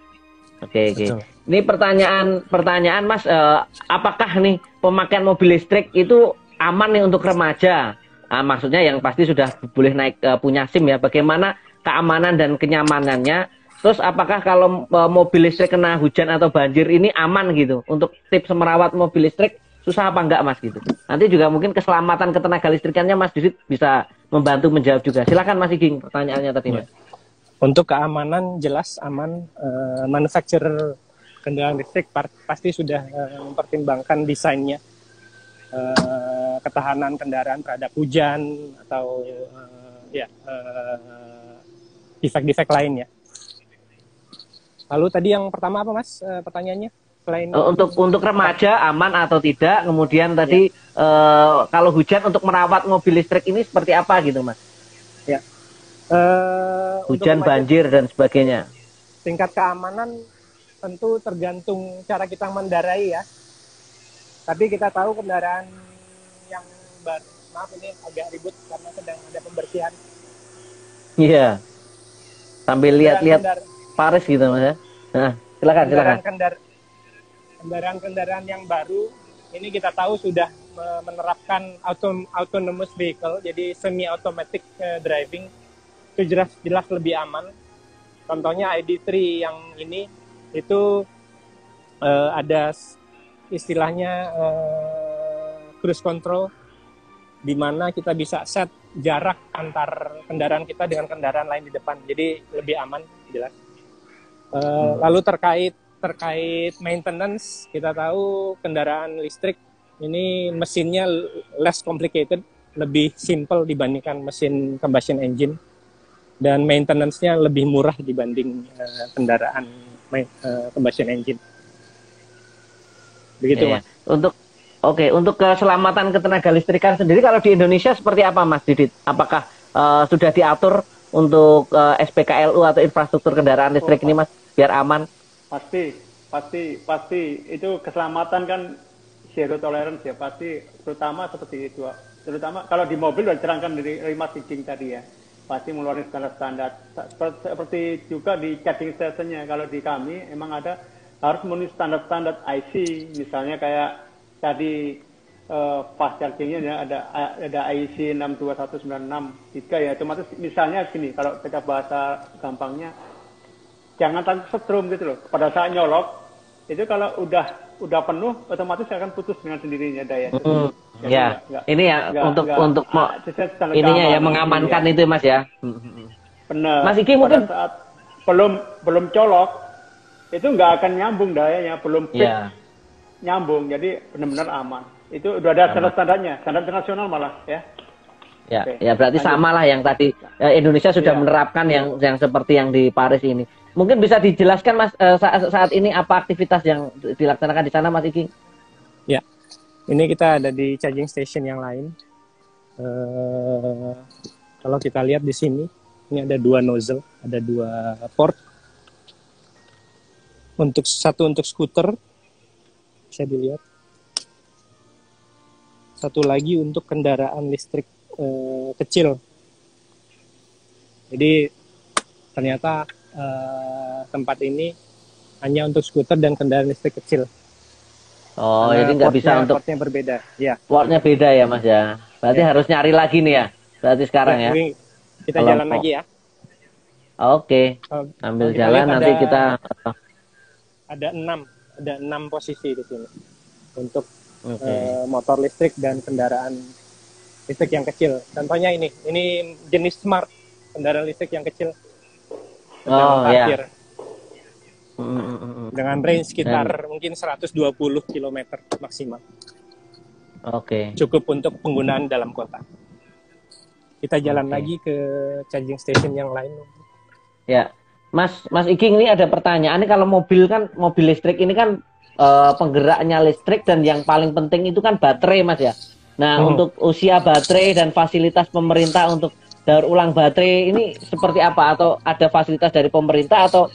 Oke. Ini pertanyaan Mas, apakah nih pemakaian mobil listrik itu aman nih untuk remaja? Maksudnya yang pasti sudah boleh naik punya SIM ya. Bagaimana keamanan dan kenyamanannya? Terus apakah kalau mobil listrik kena hujan atau banjir ini aman gitu? Untuk tips merawat mobil listrik susah apa enggak Mas gitu? Nanti juga mungkin keselamatan ketenaga listrikannya Mas Didit bisa membantu menjawab juga. Silakan Mas Iging pertanyaannya tadi Mas. Untuk keamanan jelas aman. Manufacturer kendaraan listrik pasti sudah mempertimbangkan desainnya, ketahanan kendaraan terhadap hujan atau defek-defek lainnya. Lalu tadi yang pertama apa Mas pertanyaannya? Selain untuk remaja aman atau tidak, kemudian tadi kalau hujan untuk merawat mobil listrik ini seperti apa gitu Mas? Ya, Untuk Hujan, banjir dan sebagainya. tingkat keamanan tentu tergantung cara kita mengendarai ya. Tapi kita tahu kendaraan yang baru, maaf ini agak ribut karena sedang ada pembersihan. Iya. Sambil lihat-lihat Kendaraan Paris gitu Mas ya. Nah, silakan. kendaraan yang baru ini kita tahu sudah menerapkan autonomous vehicle, jadi semi automatic driving, itu jelas lebih aman. Contohnya ID3 yang ini itu ada istilahnya cruise control, di mana kita bisa set jarak antar kendaraan kita dengan kendaraan lain di depan, jadi lebih aman jelas. Lalu terkait maintenance, kita tahu kendaraan listrik ini mesinnya less complicated, lebih simple dibandingkan mesin combustion engine, dan maintenance-nya lebih murah dibanding kendaraan combustion engine. Begitu Iya. Mas. Untuk keselamatan ketenaga listrikan sendiri kalau di Indonesia seperti apa Mas Didit? Apakah sudah diatur untuk SPKLU atau infrastruktur kendaraan listrik ini Mas biar aman? Pasti itu keselamatan kan zero tolerance ya, pasti, terutama seperti itu. Terutama kalau di mobil udah diterangkan dari Mas Ijing tadi ya, pasti mengeluarkan standar-standar. Seperti juga di charging stationnya, kalau di kami emang harus memenuhi standar-standar IC, misalnya kayak tadi fast chargingnya ya, ada IC 62196 ya, otomatis misalnya gini, kalau kita bahasa gampangnya, jangan takut setrum gitu loh. Pada saat nyolok itu kalau udah penuh otomatis akan putus dengan sendirinya daya. Ya, ini ya untuk ininya ya mengamankan ya. Itu Mas ya. Benar. Mas Iki mungkin saat belum colok itu nggak akan nyambung dayanya, belum fix nyambung, jadi benar-benar aman. Itu udah ada standar-standarnya, standar internasional malah ya. Ya, ya berarti sama lah yang tadi Indonesia sudah menerapkan yang seperti yang di Paris ini. Mungkin bisa dijelaskan Mas saat ini apa aktivitas yang dilaksanakan di sana Mas Iki? Ya, ini kita ada di charging station yang lain. Kalau kita lihat di sini, ini ada 2 nozzle, ada 2 port. Satu untuk skuter, bisa dilihat. Satu lagi untuk kendaraan listrik kecil. Jadi ternyata tempat ini hanya untuk skuter dan kendaraan listrik kecil. Oh, jadi nggak bisa untuk portnya berbeda. Ya. Portnya beda ya Mas ya. Berarti harus nyari lagi nih ya. Berarti sekarang ya. Kita jalan lagi ya. Oke. Sambil jalan nanti kita ada 6 posisi di sini untuk motor listrik dan kendaraan listrik yang kecil. Contohnya ini jenis smart, kendaraan listrik yang kecil. Parkir. Dengan range sekitar mungkin 120 km maksimal. Oke. Cukup untuk penggunaan dalam kota. Kita jalan lagi ke charging station yang lain. Ya, Mas Iking, ini ada pertanyaan. Ini kalau mobil listrik ini kan penggeraknya listrik, dan yang paling penting itu kan baterai Mas ya. Nah, untuk usia baterai dan fasilitas pemerintah untuk daur ulang baterai ini seperti apa? Atau ada fasilitas dari pemerintah atau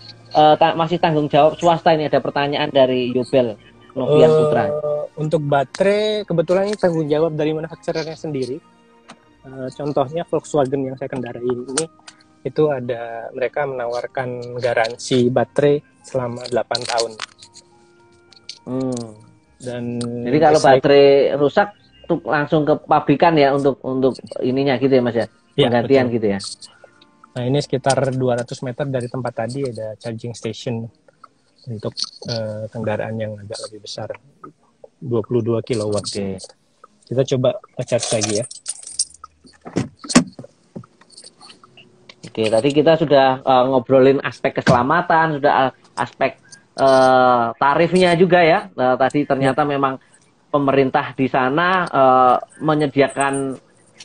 masih tanggung jawab swasta? Ini ada pertanyaan dari Yobel Novian Putra. Untuk baterai kebetulan ini tanggung jawab dari manufakturernya sendiri. Contohnya Volkswagen yang saya kendarai ini, itu mereka menawarkan garansi baterai selama 8 tahun. Dan jadi kalau baterai rusak tuh langsung ke pabrikan ya untuk ininya gitu ya Mas ya, penggantian gitu ya. Nah, ini sekitar 200 meter dari tempat tadi ada charging station untuk kendaraan yang agak lebih besar, 22 kW. Oke. Kita coba nge-charge lagi ya. Oke, tadi kita sudah ngobrolin aspek keselamatan, sudah aspek tarifnya juga ya. Tadi ternyata memang pemerintah di sana menyediakan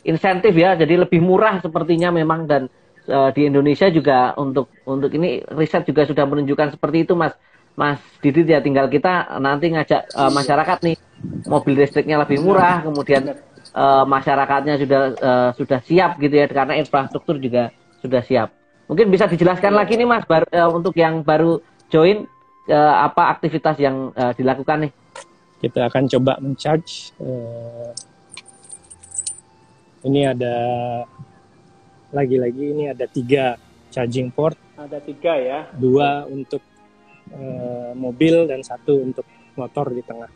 insentif ya, jadi lebih murah sepertinya memang, dan di Indonesia juga untuk ini riset juga sudah menunjukkan seperti itu Mas Didit ya. Tinggal kita nanti ngajak masyarakat nih, mobil listriknya lebih murah, kemudian masyarakatnya sudah siap gitu ya, karena infrastruktur juga sudah siap. Mungkin bisa dijelaskan lagi nih Mas, untuk yang baru join, apa aktivitas yang dilakukan nih? Kita akan coba men-charge. Ini ada lagi-lagi ini ada 3 charging port. Ada 3 ya. 2 untuk mobil dan 1 untuk motor di tengah.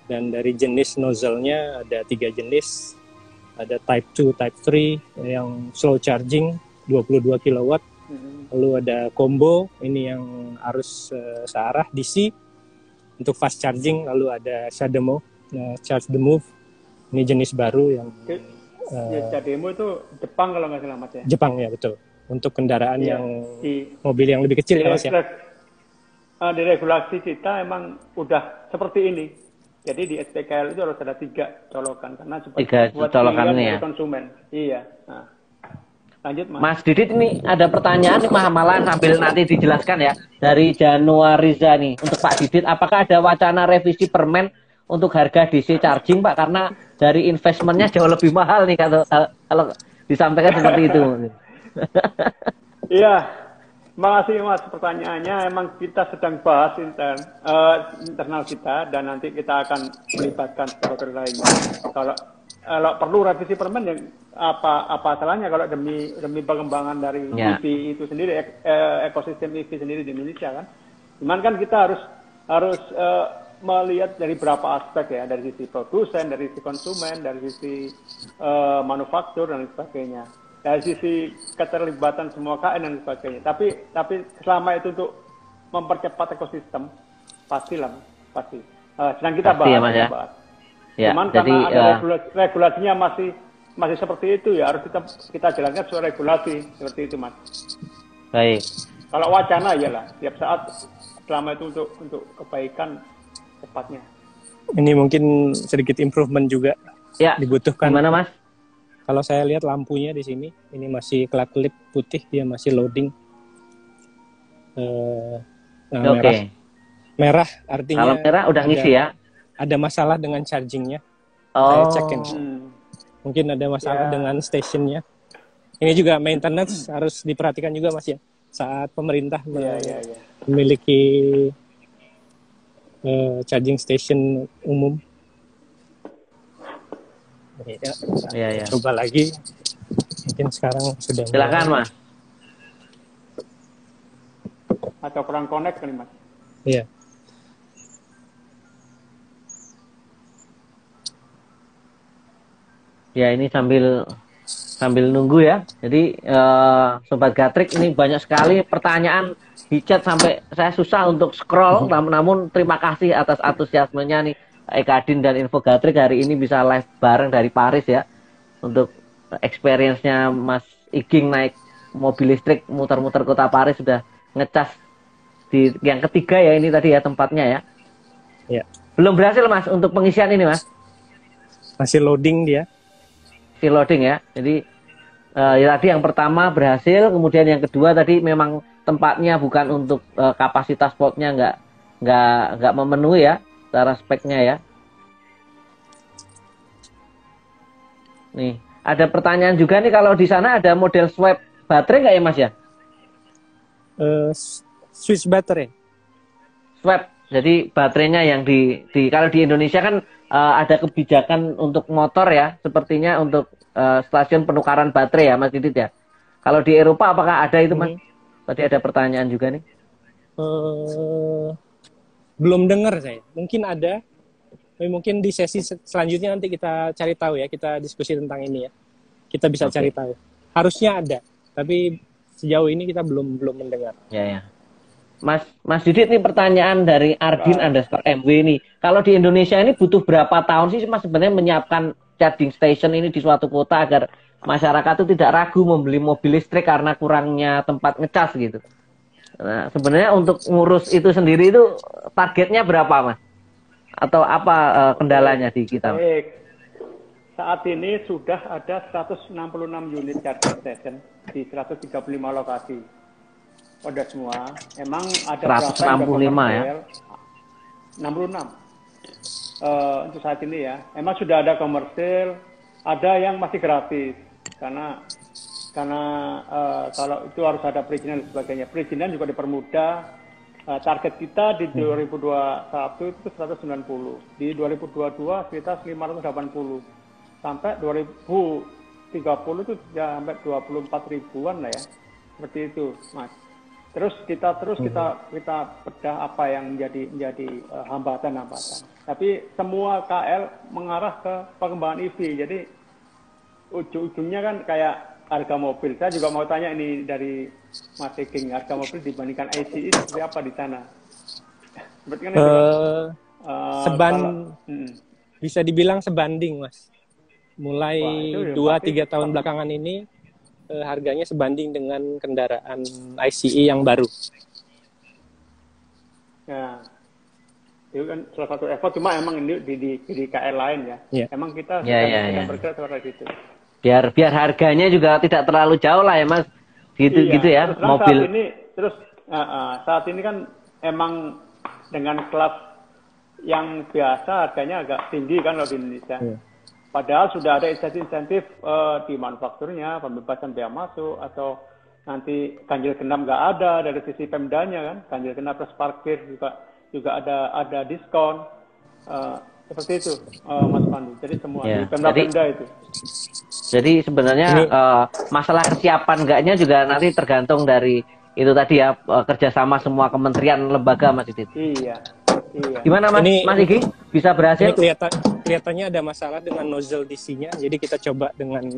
Dan dari jenis nozzle-nya ada 3 jenis. Ada Type 2, Type 3 yang slow charging 22 kW. Lalu ada combo, ini yang arus searah DC untuk fast charging. Lalu ada Shademo, Charge the Move. Ini jenis baru yang Shademo itu Jepang kalau nggak salah Mas ya. Jepang ya, betul. Untuk kendaraan yang mobil yang lebih kecil ya Mas ya. Di regulasi kita emang udah seperti ini. Jadi di SPKL itu harus ada 3 colokan karena buat colokan ini ya. Konsumen. Iya. Nah, lanjut Mas Didit, ini ada pertanyaan nih malah sambil nanti dijelaskan ya dari Januariza nih untuk Pak Didit, apakah ada wacana revisi permen untuk harga DC charging Pak, karena dari investmentnya jauh lebih mahal nih kalau disampaikan seperti itu. Iya, makasih Mas pertanyaannya. Emang kita sedang bahas internal kita dan nanti kita akan melibatkan stakeholder lainnya. Kalau perlu revisi permen yang apa salahnya kalau demi pengembangan dari EV itu sendiri, ekosistem EV sendiri di Indonesia kan. Cuman kan kita harus melihat dari beberapa aspek ya, dari sisi produsen, dari sisi konsumen, dari sisi manufaktur dan sebagainya, dari sisi keterlibatan semua KN dan sebagainya. Tapi selama itu untuk mempercepat ekosistem, pasti. Sedang kita bahas. Ya, Mas, ya. Ya, cuman jadi, karena ada regulasinya masih seperti itu ya, harus kita jalankan sesuai regulasi seperti itu Mas. Baik. Kalau wacana iyalah tiap saat selama itu untuk kebaikan tepatnya. Ini mungkin sedikit improvement juga Ya. dibutuhkan. Gimana Mas? Kalau saya lihat lampunya di sini, ini masih kelap-kelip putih, dia masih loading. Oke. Merah artinya. Kalau merah udah ngisi ya. Ada masalah dengan chargingnya. Oh. Saya cek ini. Mungkin ada masalah dengan stationnya. Ini juga maintenance harus diperhatikan juga Mas ya. Saat pemerintah memiliki charging station umum. Ya. Coba lagi. Mungkin sekarang sudah. Silakan Mas. Atau kurang connect kali Mas. Iya. Ya, ini sambil nunggu ya. Jadi Sobat Gatrik, ini banyak sekali pertanyaan di chat sampai saya susah untuk scroll. Namun terima kasih atas antusiasmenya nih Ekadin dan Info Gatrik hari ini bisa live bareng dari Paris ya. Untuk experience-nya Mas Iging naik mobil listrik muter-muter kota Paris sudah ngecas di yang ketiga ya ini tadi ya tempatnya ya. Ya. Belum berhasil Mas untuk pengisian ini Mas. Masih loading dia. Loading ya. Jadi ya tadi yang pertama berhasil, kemudian yang kedua tadi memang tempatnya bukan untuk kapasitas potnya nggak memenuhi ya secara speknya ya. Nih, ada pertanyaan juga nih kalau di sana ada model swap baterai nggak ya Mas ya? Switch baterai. Swap. Jadi baterainya yang kalau di Indonesia kan ada kebijakan untuk motor ya, sepertinya untuk stasiun penukaran baterai ya Mas Didit ya. Kalau di Eropa apakah ada itu Mas? Tadi ada pertanyaan juga nih. Belum dengar saya. Mungkin ada. Mungkin di sesi selanjutnya nanti kita cari tahu ya. Kita diskusi tentang ini ya. Kita bisa cari tahu. Harusnya ada. Tapi sejauh ini kita belum mendengar. Ya. Mas Didit, ini pertanyaan dari Ardin _MW ini. Kalau di Indonesia ini butuh berapa tahun sih Mas sebenarnya menyiapkan charging station ini di suatu kota agar masyarakat itu tidak ragu membeli mobil listrik karena kurangnya tempat ngecas gitu. Nah, sebenarnya untuk ngurus itu sendiri itu targetnya berapa Mas? Atau apa kendalanya di kita? Baik. Saat ini sudah ada 166 unit charging station di 135 lokasi. Udah semua. Emang ada 165 ya? 66. Untuk saat ini ya. Emang sudah ada komersil, ada yang masih gratis. Karena karena kalau itu harus ada perizinan dan sebagainya. Perizinan juga dipermudah. Target kita di 2021 itu 190, di 2022 sekitar 580, sampai 2030 itu sudah sampai 24 ribuan lah ya, seperti itu, Mas. Terus kita bedah apa yang menjadi hambatan-hambatan. Tapi semua KL mengarah ke pengembangan EV, jadi ujung-ujungnya kan kayak harga mobil. Saya juga mau tanya ini dari Mas King, harga mobil dibandingkan ICE seperti apa di sana? Seperti kan itu, bisa dibilang sebanding, Mas. Mulai 2-3 tahun belakangan ini harganya sebanding dengan kendaraan ICE yang baru. Ya, itu kan salah satu effort, cuma emang ini di KL lain ya. Yeah. Emang kita sedang bergerak seperti itu. Biar harganya juga tidak terlalu jauh lah ya, Mas. Gitu ya, terus mobil. Saat ini kan emang dengan kelas yang biasa harganya agak tinggi kan kalau di Indonesia. Padahal sudah ada insentif di manufakturnya, pembebasan bea masuk, atau nanti ganjil genap nggak ada dari sisi Pemdanya kan, ganjil genap plus parkir juga ada diskon. Seperti itu, Mas Pandu. Jadi semua di Pemda itu. Jadi sebenarnya masalah kesiapan enggaknya juga nanti tergantung dari itu tadi ya, kerjasama semua kementerian lembaga, Mas Didit. Iya. Gimana Mas Igi? Bisa berhasil? Ini kelihatannya ada masalah dengan nozzle DC-nya. Jadi kita coba dengan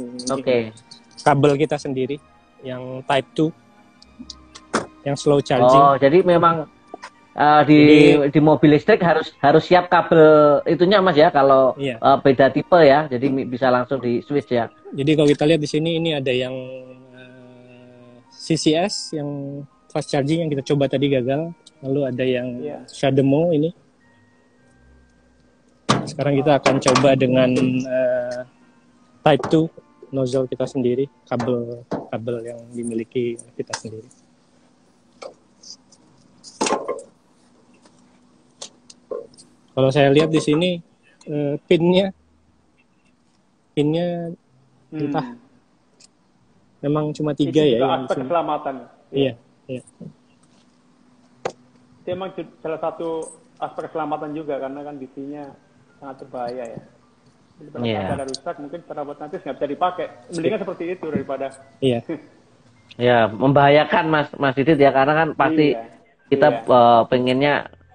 kabel kita sendiri yang Type 2, yang slow charging. Oh, jadi memang di mobil listrik harus siap kabel itunya, Mas ya, kalau beda tipe ya, jadi bisa langsung di switch ya. Jadi kalau kita lihat di sini, ini ada yang CCS yang fast charging yang kita coba tadi gagal, lalu ada yang Shademo ini. Sekarang kita akan coba dengan Type 2 nozzle kita sendiri, kabel yang dimiliki kita sendiri. Kalau saya lihat di sini pinnya entah memang cuma 3 ya. Aspek keselamatan. Iya. Itu memang salah satu aspek keselamatan juga, karena kan DC-nya sangat berbahaya ya. Jadi kalau ada rusak mungkin perabot nanti nggak bisa dipakai. Mendingan seperti itu daripada. Iya. Ya, membahayakan Mas Didit ya, karena kan pasti kita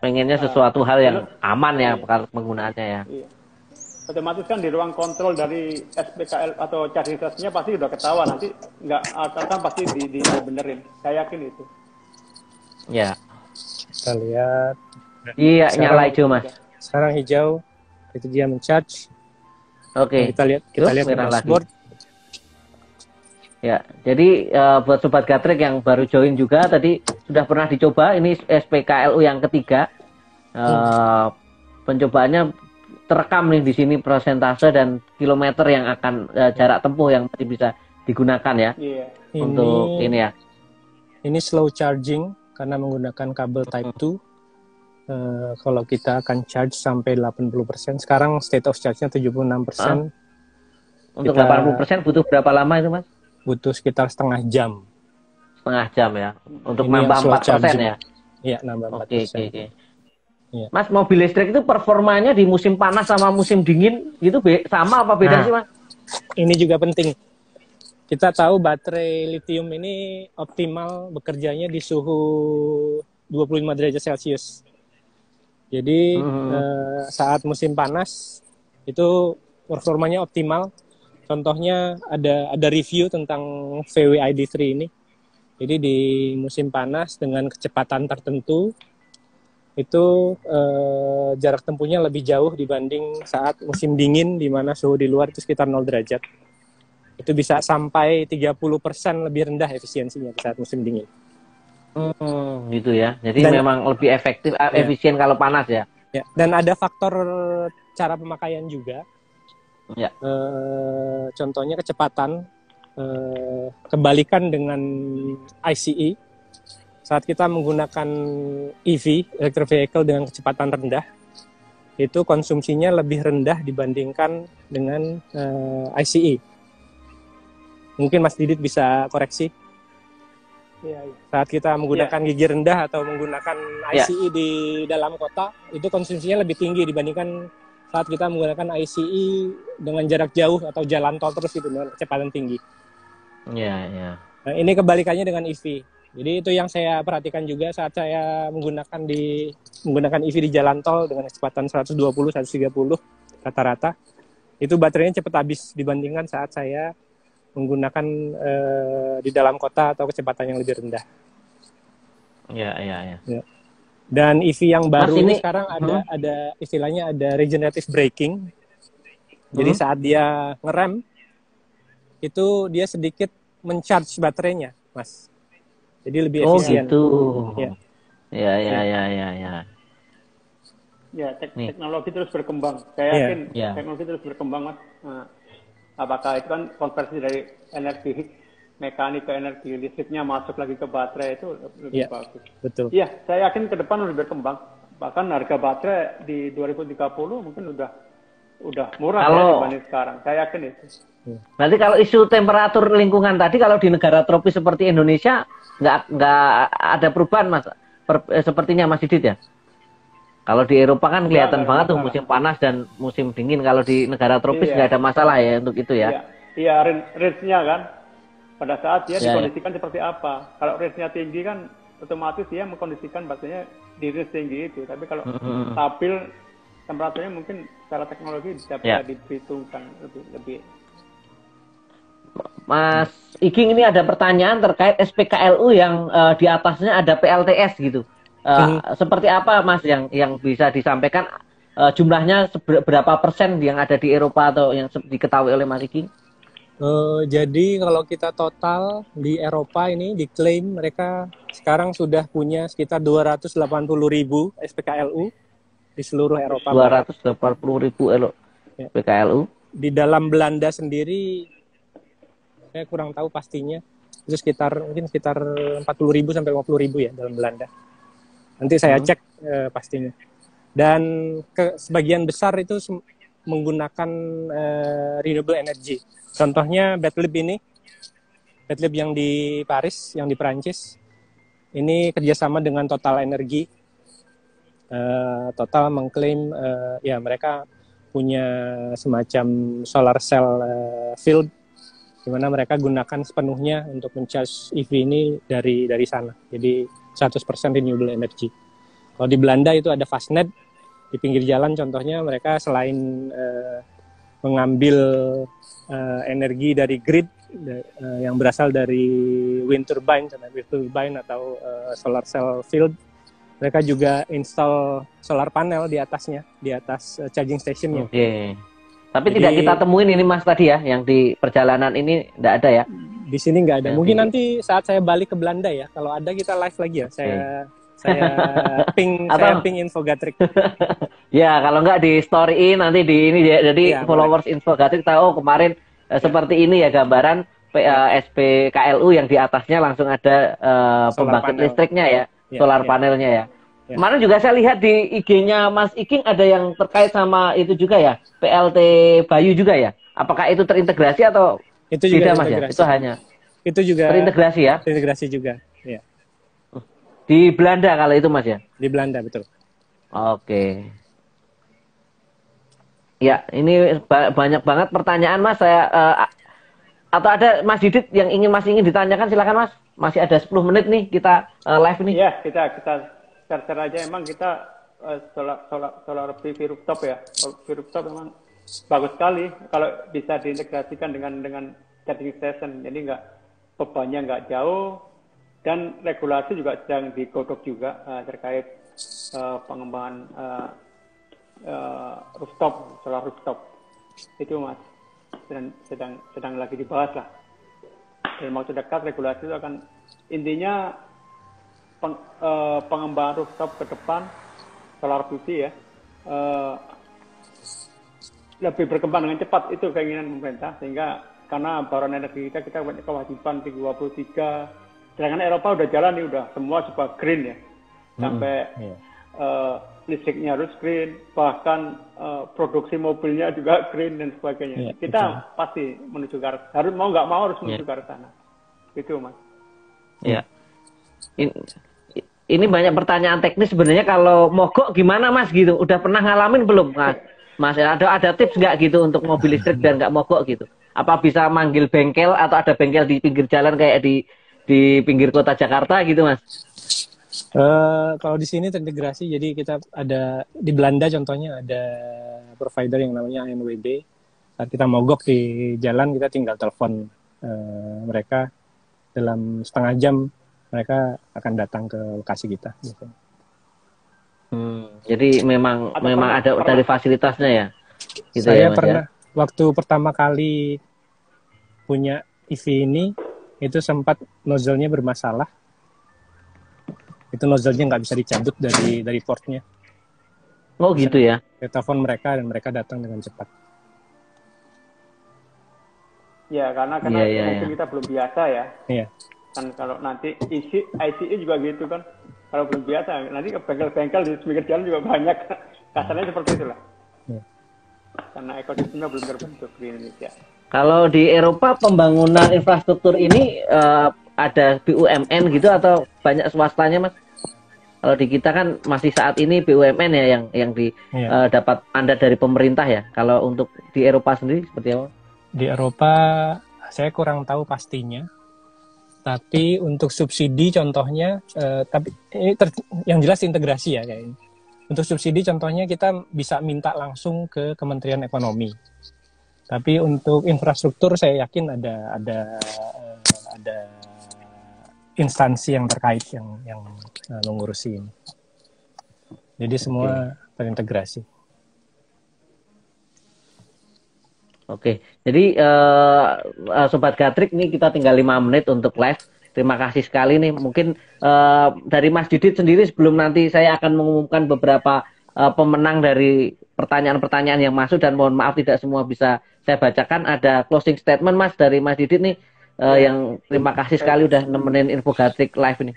pengennya sesuatu hal yang aman ya penggunaannya ya. Iya. Otomatis kan di ruang kontrol dari SPKL atau charging station-nya pasti udah ketahuan, nanti nggak akan pasti dibenerin. Saya yakin itu. Ya. Kita lihat. Iya, nyala hijau Mas. Sekarang hijau, itu dia men-charge. Oke. Kita lihat dashboard. Ya, jadi buat Sobat Gatrek yang baru join juga, tadi sudah pernah dicoba, ini SPKLU yang ketiga. Pencobaannya terekam nih di sini persentase dan kilometer yang akan jarak tempuh yang masih bisa digunakan ya. Untuk ini ya. Ini slow charging karena menggunakan kabel Type 2. Kalau kita akan charge sampai 80%, sekarang state of charge-nya 76%. Untuk 80% butuh berapa lama itu Mas? Butuh sekitar setengah jam. Setengah jam ya, untuk nambah 4% ya? Iya, nambah 4%. Oke. Ya. Mas, mobil listrik itu performanya di musim panas sama musim dingin gitu sama apa beda sih Mas? Ini juga penting. Kita tahu baterai lithium ini optimal bekerjanya di suhu 25 derajat Celcius. Jadi saat musim panas itu performanya optimal. Contohnya ada review tentang VW ID3 ini. Jadi di musim panas dengan kecepatan tertentu itu jarak tempuhnya lebih jauh dibanding saat musim dingin di mana suhu di luar itu sekitar 0 derajat. Itu bisa sampai 30% lebih rendah efisiensinya saat musim dingin. Gitu ya. Jadi memang lebih efektif, efisien kalau panas ya. Ya. Dan ada faktor cara pemakaian juga. Ya. Contohnya kecepatan, kebalikan dengan ICE. Saat kita menggunakan EV, electric vehicle dengan kecepatan rendah, itu konsumsinya lebih rendah dibandingkan dengan ICE. Mungkin Mas Didit bisa koreksi. Iya, iya. Saat kita menggunakan gigi rendah atau menggunakan ICE di dalam kota, itu konsumsinya lebih tinggi dibandingkan saat kita menggunakan ICE dengan jarak jauh atau jalan tol terus gitu dengan kecepatan tinggi. Iya, iya. Nah, ini kebalikannya dengan EV. Jadi itu yang saya perhatikan juga saat saya menggunakan EV di jalan tol dengan kecepatan 120, 130 rata-rata. Itu baterainya cepat habis dibandingkan saat saya menggunakan di dalam kota atau kecepatan yang lebih rendah. Iya, iya, iya. Ya. Dan EV yang baru Mas, ini sekarang ada istilahnya ada regenerative braking. Jadi saat dia ngerem itu dia sedikit mencharge baterainya, Mas. Jadi lebih efisien. Oh gitu. Ya. Ya, ya, ya, ya, ya. Ya, teknologi terus berkembang. Saya yakin teknologi terus berkembang, Mas. Nah, apakah itu kan konversi dari energi mekanik ke energi listriknya masuk lagi ke baterai itu lebih bagus. Betul. Iya, saya yakin ke depan lebih berkembang. Bahkan harga baterai di 2030 mungkin udah murah dibanding sekarang. Saya yakin itu. Berarti kalau isu temperatur lingkungan tadi, kalau di negara tropis seperti Indonesia nggak ada perubahan, Mas. Sepertinya Mas Didit ya. Kalau di Eropa kan kelihatan banget tuh musim panas dan musim dingin. Kalau di negara tropis nggak ada masalah ya untuk itu ya. Iya, range-nya kan. Pada saat dia dikondisikan seperti apa. Kalau range-nya tinggi kan otomatis dia mengkondisikan baterainya di range tinggi itu. Tapi kalau stabil temperaturnya mungkin secara teknologi bisa diperhitungkan lebih. Mas Iking, ini ada pertanyaan terkait SPKLU yang di atasnya ada PLTS gitu. Seperti apa Mas yang bisa disampaikan jumlahnya berapa persen yang ada di Eropa atau yang diketahui oleh Mas Iking? Jadi kalau kita total di Eropa ini diklaim mereka sekarang sudah punya sekitar 280.000 SPKLU di seluruh Eropa. 280.000 SPKLU. Di dalam Belanda sendiri saya kurang tahu pastinya, itu mungkin sekitar 40.000 sampai 50.000 ya dalam Belanda. Nanti saya cek pastinya. Dan sebagian besar itu menggunakan renewable energy. Contohnya Betlib yang di Paris, yang di Perancis, ini kerjasama dengan Total Energi. Total mengklaim mereka punya semacam solar cell field, di mana mereka gunakan sepenuhnya untuk mencharge EV ini dari sana. Jadi 100% renewable energy. Kalau di Belanda itu ada Fastnet di pinggir jalan, contohnya mereka selain mengambil energi dari grid yang berasal dari wind turbine atau solar cell field, mereka juga install solar panel di atasnya, di atas charging stationnya. Oke. Tapi tidak kita temuin ini Mas tadi ya, yang di perjalanan ini tidak ada ya? Di sini nggak ada. Mungkin nanti saat saya balik ke Belanda ya, kalau ada kita live lagi ya. Saya ping Infogatrik. Ya, kalau nggak di storyin nanti di ini jadi followers Infogatrik tahu kemarin seperti ini ya gambaran SPKLU yang di atasnya langsung ada pembangkit listriknya ya, solar panelnya ya. Kemarin juga saya lihat di IG-nya Mas Iking ada yang terkait sama itu juga ya, PLT Bayu juga ya. Apakah itu terintegrasi atau itu juga tidak Mas ya? Itu hanya itu juga terintegrasi ya? Terintegrasi juga, ya. Di Belanda kalau itu Mas ya? Di Belanda, betul. Oke. Ya, ini banyak banget pertanyaan Mas. Saya atau ada Mas Didit yang ingin ditanyakan, silakan Mas. Masih ada 10 menit nih kita live nih. Iya, kita share aja. Emang kita solar PV rooftop ya. PV rooftop memang bagus sekali kalau bisa diintegrasikan dengan charging station. Jadi bebannya nggak jauh. Dan regulasi juga sedang digodok juga terkait pengembangan solar rooftop. Itu Mas, sedang lagi dibahas lah. Dalam waktu dekat regulasi itu akan intinya pengembangan rooftop ke depan solar PV ya lebih berkembang dengan cepat, itu keinginan pemerintah, sehingga karena baron energi kita punya kewajiban 2023. Sedangkan Eropa udah jalan nih, udah semua super green ya, sampai 50% listriknya harus green, bahkan produksi mobilnya juga green dan sebagainya. Kita pasti menuju ke arah, harus mau nggak mau harus menuju ke arah sana. Gitu, Mas. Ya. Ini banyak pertanyaan teknis sebenarnya. Kalau mogok gimana, Mas, gitu? Udah pernah ngalamin belum, Mas? Mas, ada tips nggak gitu untuk mobil listrik dan nggak mogok gitu? Apa bisa manggil bengkel atau ada bengkel di pinggir jalan kayak di pinggir kota Jakarta gitu, Mas? Kalau di sini terintegrasi, jadi kita ada di Belanda contohnya ada provider yang namanya ANWB. Saat kita mogok di jalan, kita tinggal telepon mereka, dalam setengah jam mereka akan datang ke lokasi kita. Gitu. Jadi memang ada dari fasilitasnya ya. Gitu saya ya, Mas, pernah waktu pertama kali punya EV ini, itu sempat nozzle-nya bermasalah. Itu nozzle-nya nggak bisa dicabut dari portnya. Oh gitu ya. Saya telepon mereka dan mereka datang dengan cepat. Ya, karena mungkin kita belum biasa ya. Iya. Kan kalau nanti ICE juga gitu kan. Kalau belum biasa, nanti bengkel-bengkel di pinggir jalan juga banyak. Kasarnya seperti itulah. Iya. Karena ekosistemnya belum terbentuk di Indonesia. Kalau di Eropa pembangunan infrastruktur ini ada BUMN gitu atau banyak swastanya, Mas? Kalau di kita kan masih saat ini BUMN ya yang dapat mandat dari pemerintah ya. Kalau untuk di Eropa sendiri seperti apa? Di Eropa saya kurang tahu pastinya. Tapi untuk subsidi contohnya, tapi ini yang jelas integrasi ya kayaknya. Untuk subsidi contohnya kita bisa minta langsung ke Kementerian Ekonomi. Tapi untuk infrastruktur saya yakin ada instansi yang terkait yang mengurusi ini. Jadi semua terintegrasi. Oke, jadi Sobat Gatrik nih kita tinggal 5 menit untuk live. Terima kasih sekali nih. Mungkin dari Mas Didit sendiri sebelum nanti saya akan mengumumkan beberapa pemenang dari pertanyaan-pertanyaan yang masuk dan mohon maaf tidak semua bisa saya bacakan. Ada closing statement Mas dari Mas Didit nih yang terima kasih sekali udah nemenin Info Gatrik live ini.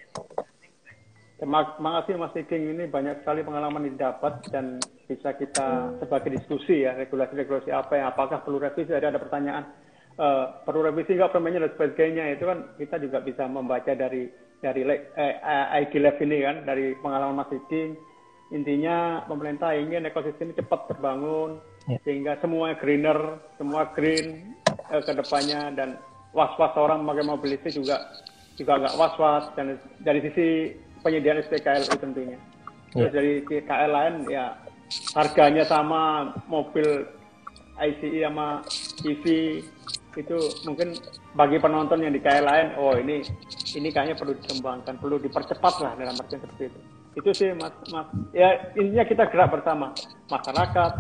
Terima kasih Mas Iking, ini banyak sekali pengalaman didapat dan bisa kita sebagai diskusi ya, regulasi-regulasi apa yang apakah perlu revisi, ada pertanyaan perlu revisi nggak permennya dan sebagainya, itu kan kita juga bisa membaca dari IG Lab ini kan, dari pengalaman Mas Iking. Intinya pemerintah ingin ekosistem cepat terbangun sehingga semuanya greener, semua green ke depannya, dan was-was orang memakai mobil listrik juga nggak was-was, dan dari sisi penyediaan SPKLU tentunya. Terus dari KL lain ya harganya sama mobil ICE sama EV itu mungkin bagi penonton yang di KL lain, oh ini kayaknya perlu dikembangkan, perlu dipercepat lah dalam artian seperti itu. Itu sih Mas. Ya intinya kita gerak bersama, masyarakat,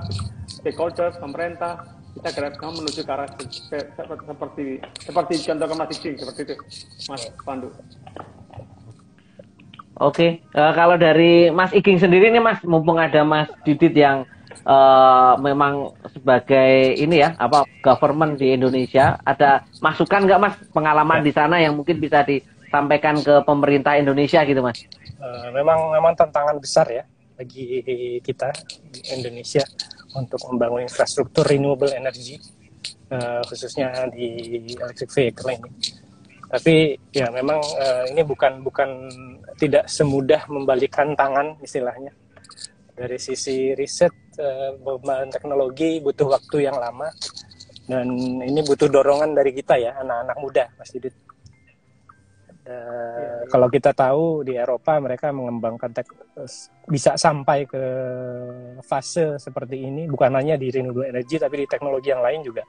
stakeholder, pemerintah, kita gerak bersama menuju ke arah seperti contoh Mas Iking seperti itu, Mas Pandu. Oke, kalau dari Mas Iging sendiri nih Mas, mumpung ada Mas Didit yang memang sebagai ini ya, government di Indonesia, ada masukan nggak Mas pengalaman di sana yang mungkin bisa disampaikan ke pemerintah Indonesia gitu Mas? Memang tantangan besar ya bagi kita di Indonesia untuk membangun infrastruktur renewable energy, khususnya di electric vehicle ini. Tapi ya memang ini bukan tidak semudah membalikkan tangan istilahnya. Dari sisi riset, pengembangan teknologi butuh waktu yang lama, dan ini butuh dorongan dari kita ya, anak-anak muda Mas Didit. Kalau kita tahu di Eropa mereka mengembangkan bisa sampai ke fase seperti ini, bukan hanya di renewable energy tapi di teknologi yang lain juga.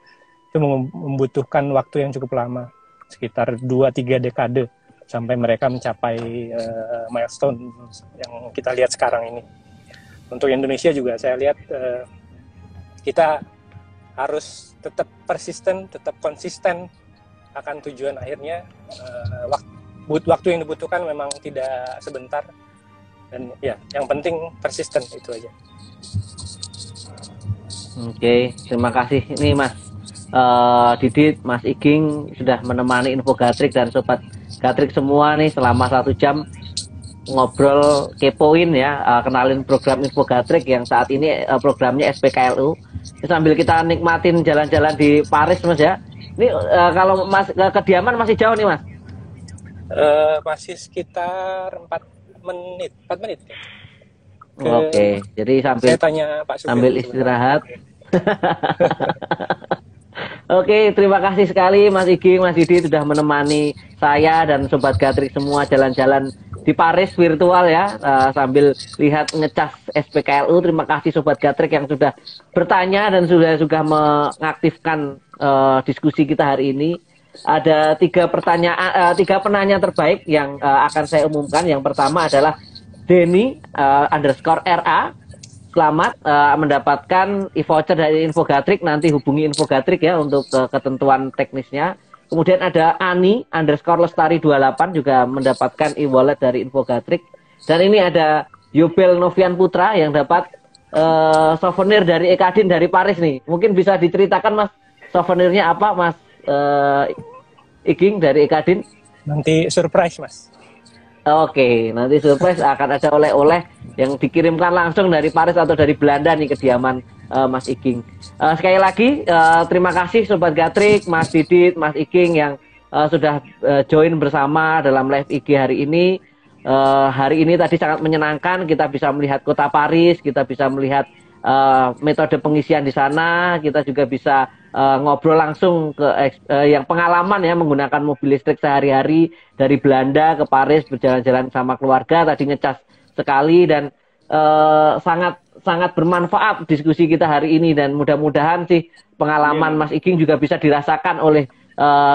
Itu membutuhkan waktu yang cukup lama, sekitar 2-3 dekade sampai mereka mencapai milestone yang kita lihat sekarang ini. Untuk Indonesia juga saya lihat kita harus tetap persisten, tetap konsisten akan tujuan akhirnya. Waktu yang dibutuhkan memang tidak sebentar, dan ya yang penting persisten, itu aja. Oke, terima kasih ini Mas Didit, Mas Iging sudah menemani Info Gatrik dan Sobat Gatrik semua nih selama 1 jam. ngobrol, kepoin ya, kenalin program Infogatrik yang saat ini programnya SPKLU. Sambil kita nikmatin jalan-jalan di Paris Mas ya. Ini kalau Mas kediaman masih jauh nih Mas? Masih sekitar 4 menit. Oke, jadi Saya tanya Pak Supir sambil istirahat. Oke, terima kasih sekali Mas Iging, Mas Didit sudah menemani saya dan Sobat Gatrik semua jalan-jalan di Paris virtual ya, sambil lihat ngecas SPKLU. Terima kasih Sobat Gatrik yang sudah bertanya dan sudah mengaktifkan diskusi kita hari ini. Ada 3 penanya terbaik yang akan saya umumkan. Yang pertama adalah Denny _RA. Selamat mendapatkan e-voucher dari Infogatrik. Nanti hubungi Infogatrik ya untuk ketentuan teknisnya. Kemudian ada Ani _lestari28 juga mendapatkan e-wallet dari Infogatrik. Dan ini ada Yobel Novian Putra yang dapat souvenir dari Ekadin dari Paris nih. Mungkin bisa diceritakan Mas, souvenirnya apa Mas Iging dari Ekadin? Nanti surprise Mas. Oke, nanti surprise akan ada oleh-oleh yang dikirimkan langsung dari Paris atau dari Belanda nih kediaman Mas Iging. Sekali lagi terima kasih Sobat Gatrik, Mas Didit, Mas Iging yang sudah join bersama dalam live IG hari ini. Hari ini tadi sangat menyenangkan, kita bisa melihat kota Paris, kita bisa melihat metode pengisian di sana, kita juga bisa ngobrol langsung ke yang pengalaman ya menggunakan mobil listrik sehari-hari dari Belanda ke Paris, berjalan-jalan sama keluarga, tadi ngecas sekali dan sangat bermanfaat diskusi kita hari ini, dan mudah-mudahan sih pengalaman Mas Iging juga bisa dirasakan oleh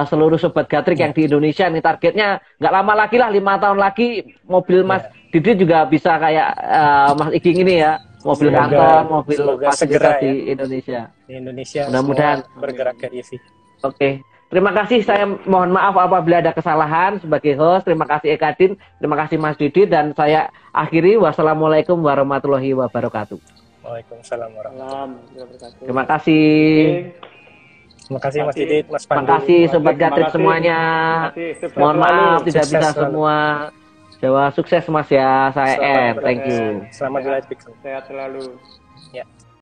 seluruh Sobat Gatrik yang di Indonesia. Nih targetnya nggak lama lagi lah, 5 tahun lagi mobil Mas Didit juga bisa kayak Mas Iging ini ya, mobil kantor, mobil fasilitas di Indonesia. Di Indonesia mudah-mudahan bergerak ke EV. Oke. Terima kasih, saya mohon maaf apabila ada kesalahan sebagai host. Terima kasih Ekadin, terima kasih Mas Didit, dan saya akhiri. Wassalamualaikum warahmatullahi wabarakatuh. Waalaikumsalam warahmatullahi wabarakatuh. Terima kasih. Terima kasih Mas Didit, Mas Pandu. Terima kasih Sobat Gatrik semuanya. Mohon maaf tidak bisa semua. Jawa sukses Mas ya. Saya Thank you. Selamat di live. Sehat selalu. Ya.